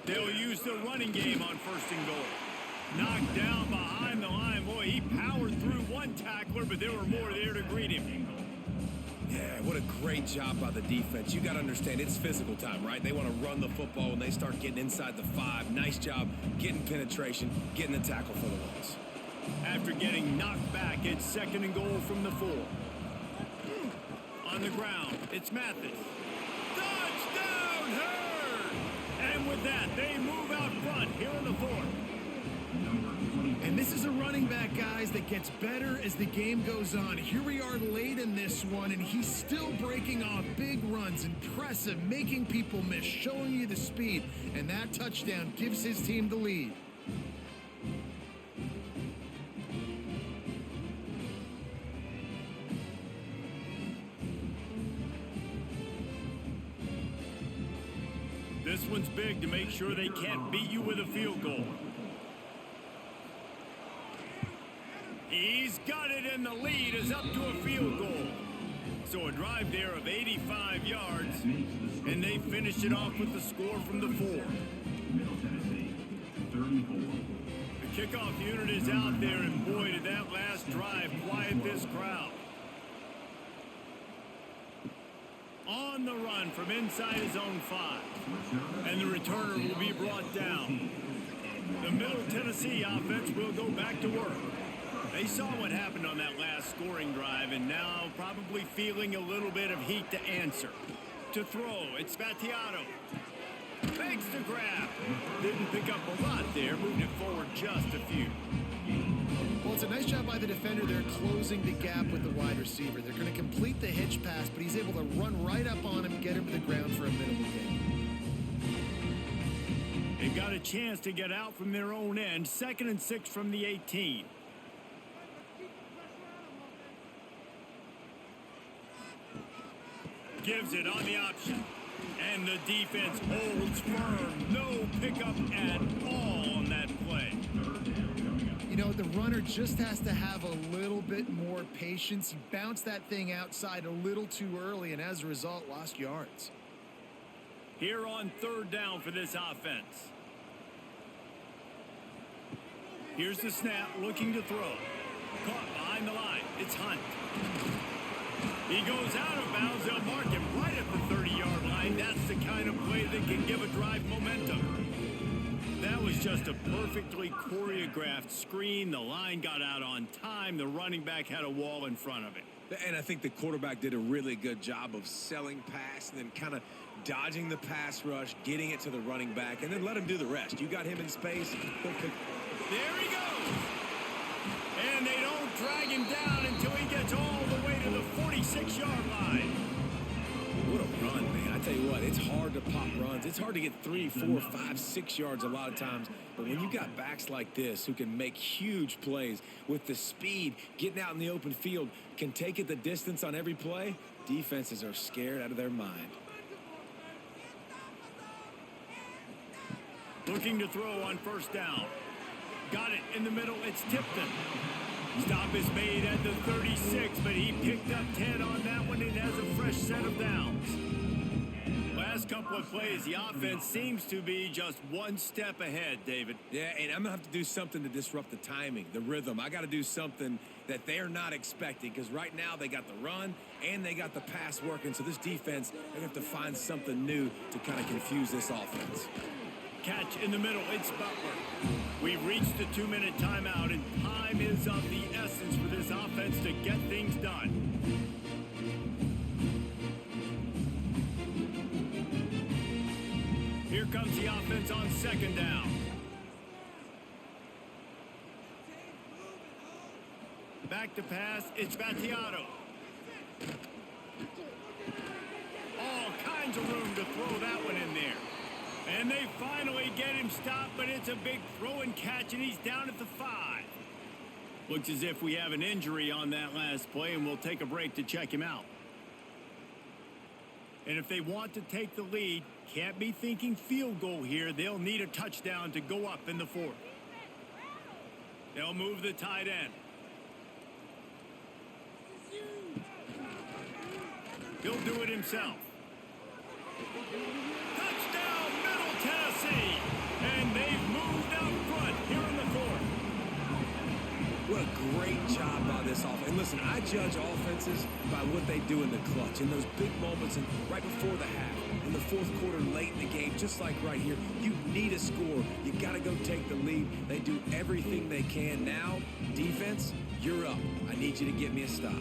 They'll use the running game on 1st and goal. Knocked down behind the line. Boy, he powered through one tackler, but there were more there to greet him. Yeah, what a great job by the defense. You got to understand, it's physical time, right? They want to run the football when they start getting inside the 5. Nice job getting penetration, getting the tackle for the loss. After getting knocked back, it's 2nd and goal from the 4. On the ground, it's Mathis. Touchdown, Herd! And with that, they move out front here in the 4th. And this is a running back, guys, that gets better as the game goes on. Here we are late in this one, and he's still breaking off big runs. Impressive, making people miss, showing you the speed. And that touchdown gives his team the lead. This one's big to make sure they can't beat you with a field goal. He's got it, and the lead is up to a field goal. So a drive there of 85 yards, and they finish it off with the score from the 4. Middle Tennessee, 34. The kickoff unit is out there, and boy, did that last drive quiet this crowd. on the run from inside his own 5. And the returner will be brought down. The Middle Tennessee offense will go back to work. They saw what happened on that last scoring drive, and now probably feeling a little bit of heat to answer. To throw, it's Spatiato. Fakes the grab. Didn't pick up a lot there, moving it forward just a few. Well, it's a nice job by the defender. They're closing the gap with the wide receiver. They're going to complete the hitch pass, but he's able to run right up on him, get him to the ground for a minimal gain. They got a chance to get out from their own end. 2nd and 6 from the 18. Gives it on the option. And the defense holds firm. No pickup at all on that play. You know, the runner just has to have a little bit more patience. He bounced that thing outside a little too early, and as a result, lost yards. Here on 3rd down for this offense. Here's the snap, looking to throw. Caught behind the line. It's Hunt. He goes out of bounds. They'll mark him right at the 30-yard line. That's the kind of play that can give a drive momentum. That was just a perfectly choreographed screen. The line got out on time. The running back had a wall in front of it. And I think the quarterback did a really good job of selling pass and then kind of dodging the pass rush, getting it to the running back, and then let him do the rest. You got him in space. He'll pick. There he goes. And they don't drag him down until he gets all the way to the 46-yard line. What a run, man. I tell you what, it's hard to pop runs. It's hard to get 3, 4, 5, 6 yards a lot of times. But when you got backs like this who can make huge plays with the speed, getting out in the open field, can take it the distance on every play, defenses are scared out of their mind. Looking to throw on 1st down. Got it in the middle. It's Tipton. Stop is made at the 36, but he picked up 10 on that one and has a fresh set of downs. Last couple of plays, the offense seems to be just one step ahead, David. Yeah, and I'm going to have to do something to disrupt the timing, the rhythm. I got to do something that they're not expecting, because right now they got the run and they got the pass working. So this defense, they have to find something new to kind of confuse this offense. Catch in the middle. It's Butler. We've reached the 2-minute timeout, and time is of the essence for this offense to get things done. Here comes the offense on 2nd down. Back to pass. It's Spatiato. All kinds of room to throw that one in there. And they finally get him stopped, but it's a big throw and catch, and he's down at the 5. Looks as if we have an injury on that last play, and we'll take a break to check him out. And if they want to take the lead, can't be thinking field goal here. They'll need a touchdown to go up in the 4th. They'll move the tight end. He'll do it himself. Touchdown, Middle Tennessee! And they've moved out front here in the 4th. What a great job by this offense. And listen, I judge offenses by what they do in the clutch, in those big moments and right before the half, in the 4th quarter, late in the game, just like right here. You need a score. You got to go take the lead. They do everything they can. Now, defense, you're up. I need you to get me a stop.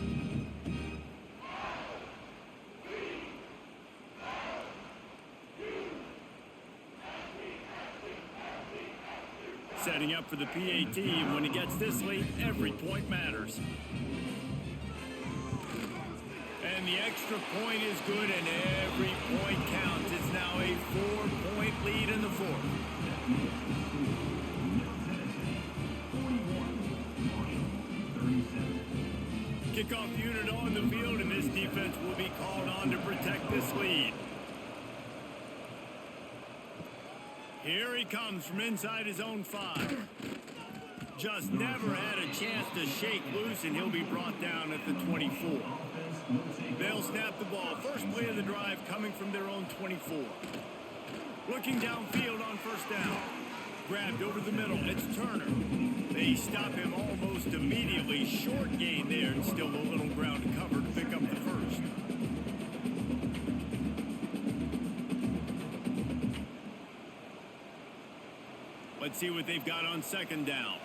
Setting up for the PAT, and when he gets this lead, every point matters. And the extra point is good, and every point counts. It's now a 4-point lead in the 4th. Kickoff unit on the field, and this defense will be called on to protect this lead. Here he comes from inside his own 5. Just never had a chance to shake loose, and he'll be brought down at the 24. They'll snap the ball. First play of the drive coming from their own 24. Looking downfield on 1st down. Grabbed over the middle. It's Turner. They stop him almost immediately. Short gain there, and still a little ground to cover to pick up the 1st. Let's see what they've got on second down.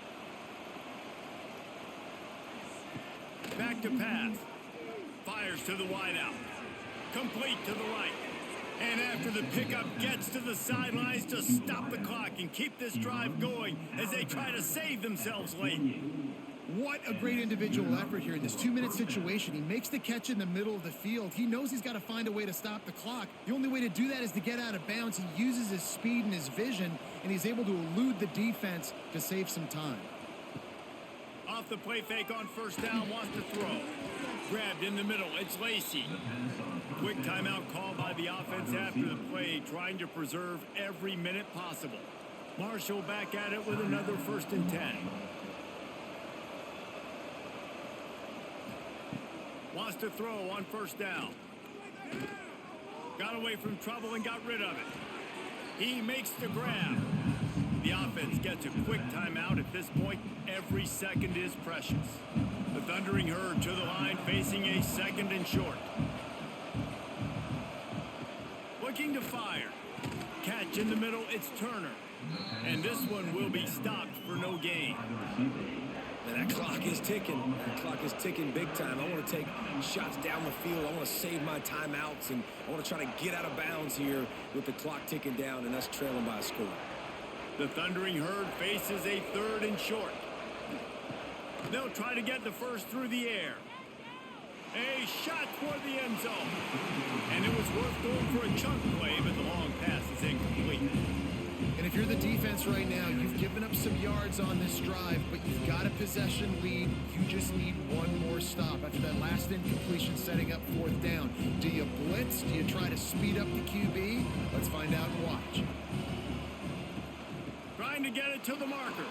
Back to pass. Fires to the wideout. Complete to the right. And after the pickup, gets to the sidelines to stop the clock and keep this drive going as they try to save themselves late. What a great individual effort here in this 2-minute situation. He makes the catch in the middle of the field. He knows he's got to find a way to stop the clock. The only way to do that is to get out of bounds. He uses his speed and his vision, and he's able to elude the defense to save some time. Off the play fake on first down, wants to throw. Grabbed in the middle, it's Lacey. Quick timeout call by the offense after the play, trying to preserve every minute possible. Marshall back at it with another 1st and 10. Wants to throw on first down. Got away from trouble and got rid of it. He makes the grab. The offense gets a quick timeout. At this point, every second is precious. The Thundering Herd to the line, facing a 2nd and short. Looking to fire. Catch in the middle, it's Turner. And this one will be stopped for no gain. And that clock is ticking. That clock is ticking big time. I want to take shots down the field. I want to save my timeouts, and I want to try to get out of bounds here with the clock ticking down and us trailing by a score. The Thundering Herd faces a 3rd and short. They'll try to get the first through the air. A shot toward the end zone. And it was worth going for a chunk play, but the long pass is incomplete. And if you're the defense right now, you've given up some yards on this drive, but you've got a possession lead. You just need one more stop after that last incompletion setting up 4th down. Do you blitz? Do you try to speed up the QB? Let's find out and watch. Trying to get it to the marker.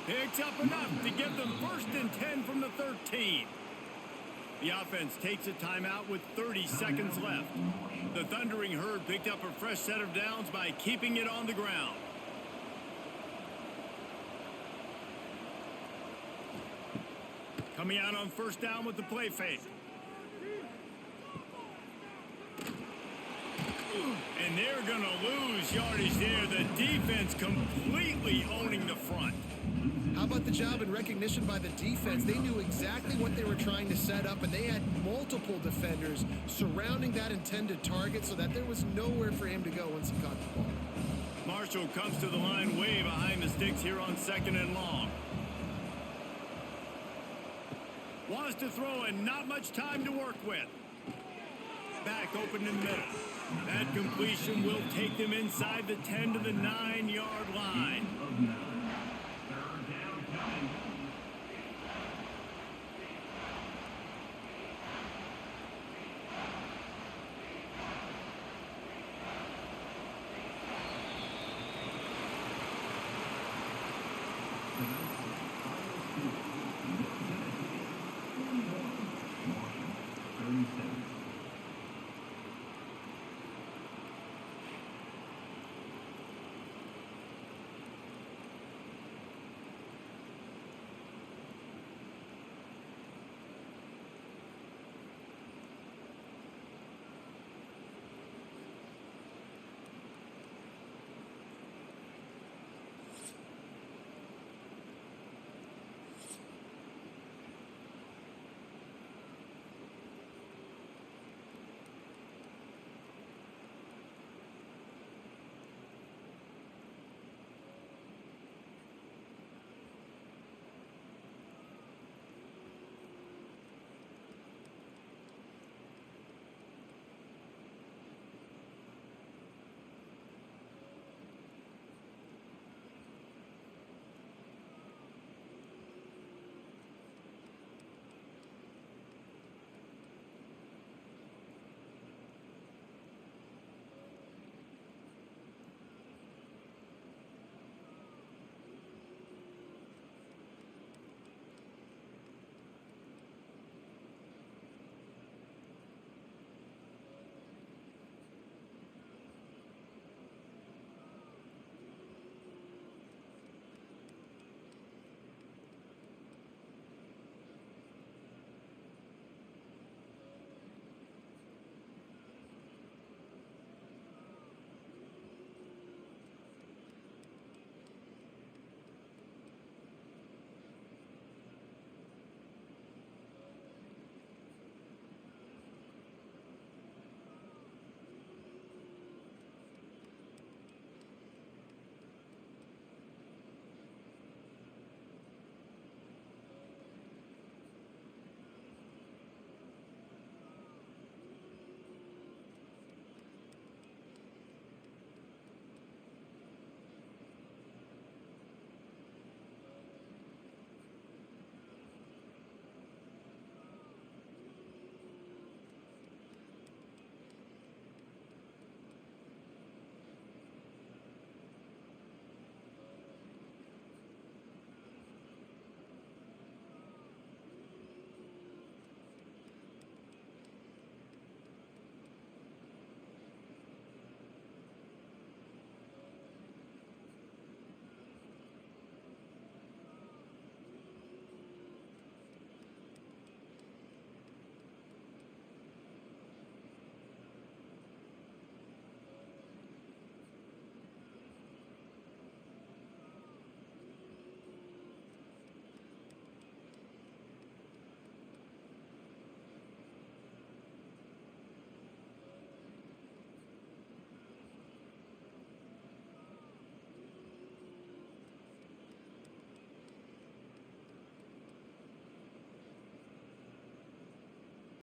Picks up enough to give them 1st and 10 from the 13. The offense takes a timeout with 30 seconds left. The Thundering Herd picked up a fresh set of downs by keeping it on the ground. Coming out on first down with the play fake. And they're going to lose yardage there. The defense completely owning the front. How about the job and recognition by the defense? They knew exactly what they were trying to set up, and they had multiple defenders surrounding that intended target so that there was nowhere for him to go once he caught the ball. Marshall comes to the line way behind the sticks here on 2nd and long. Wants to throw and not much time to work with. Back open in the middle. That completion will take them inside the 10 to the 9-yard line.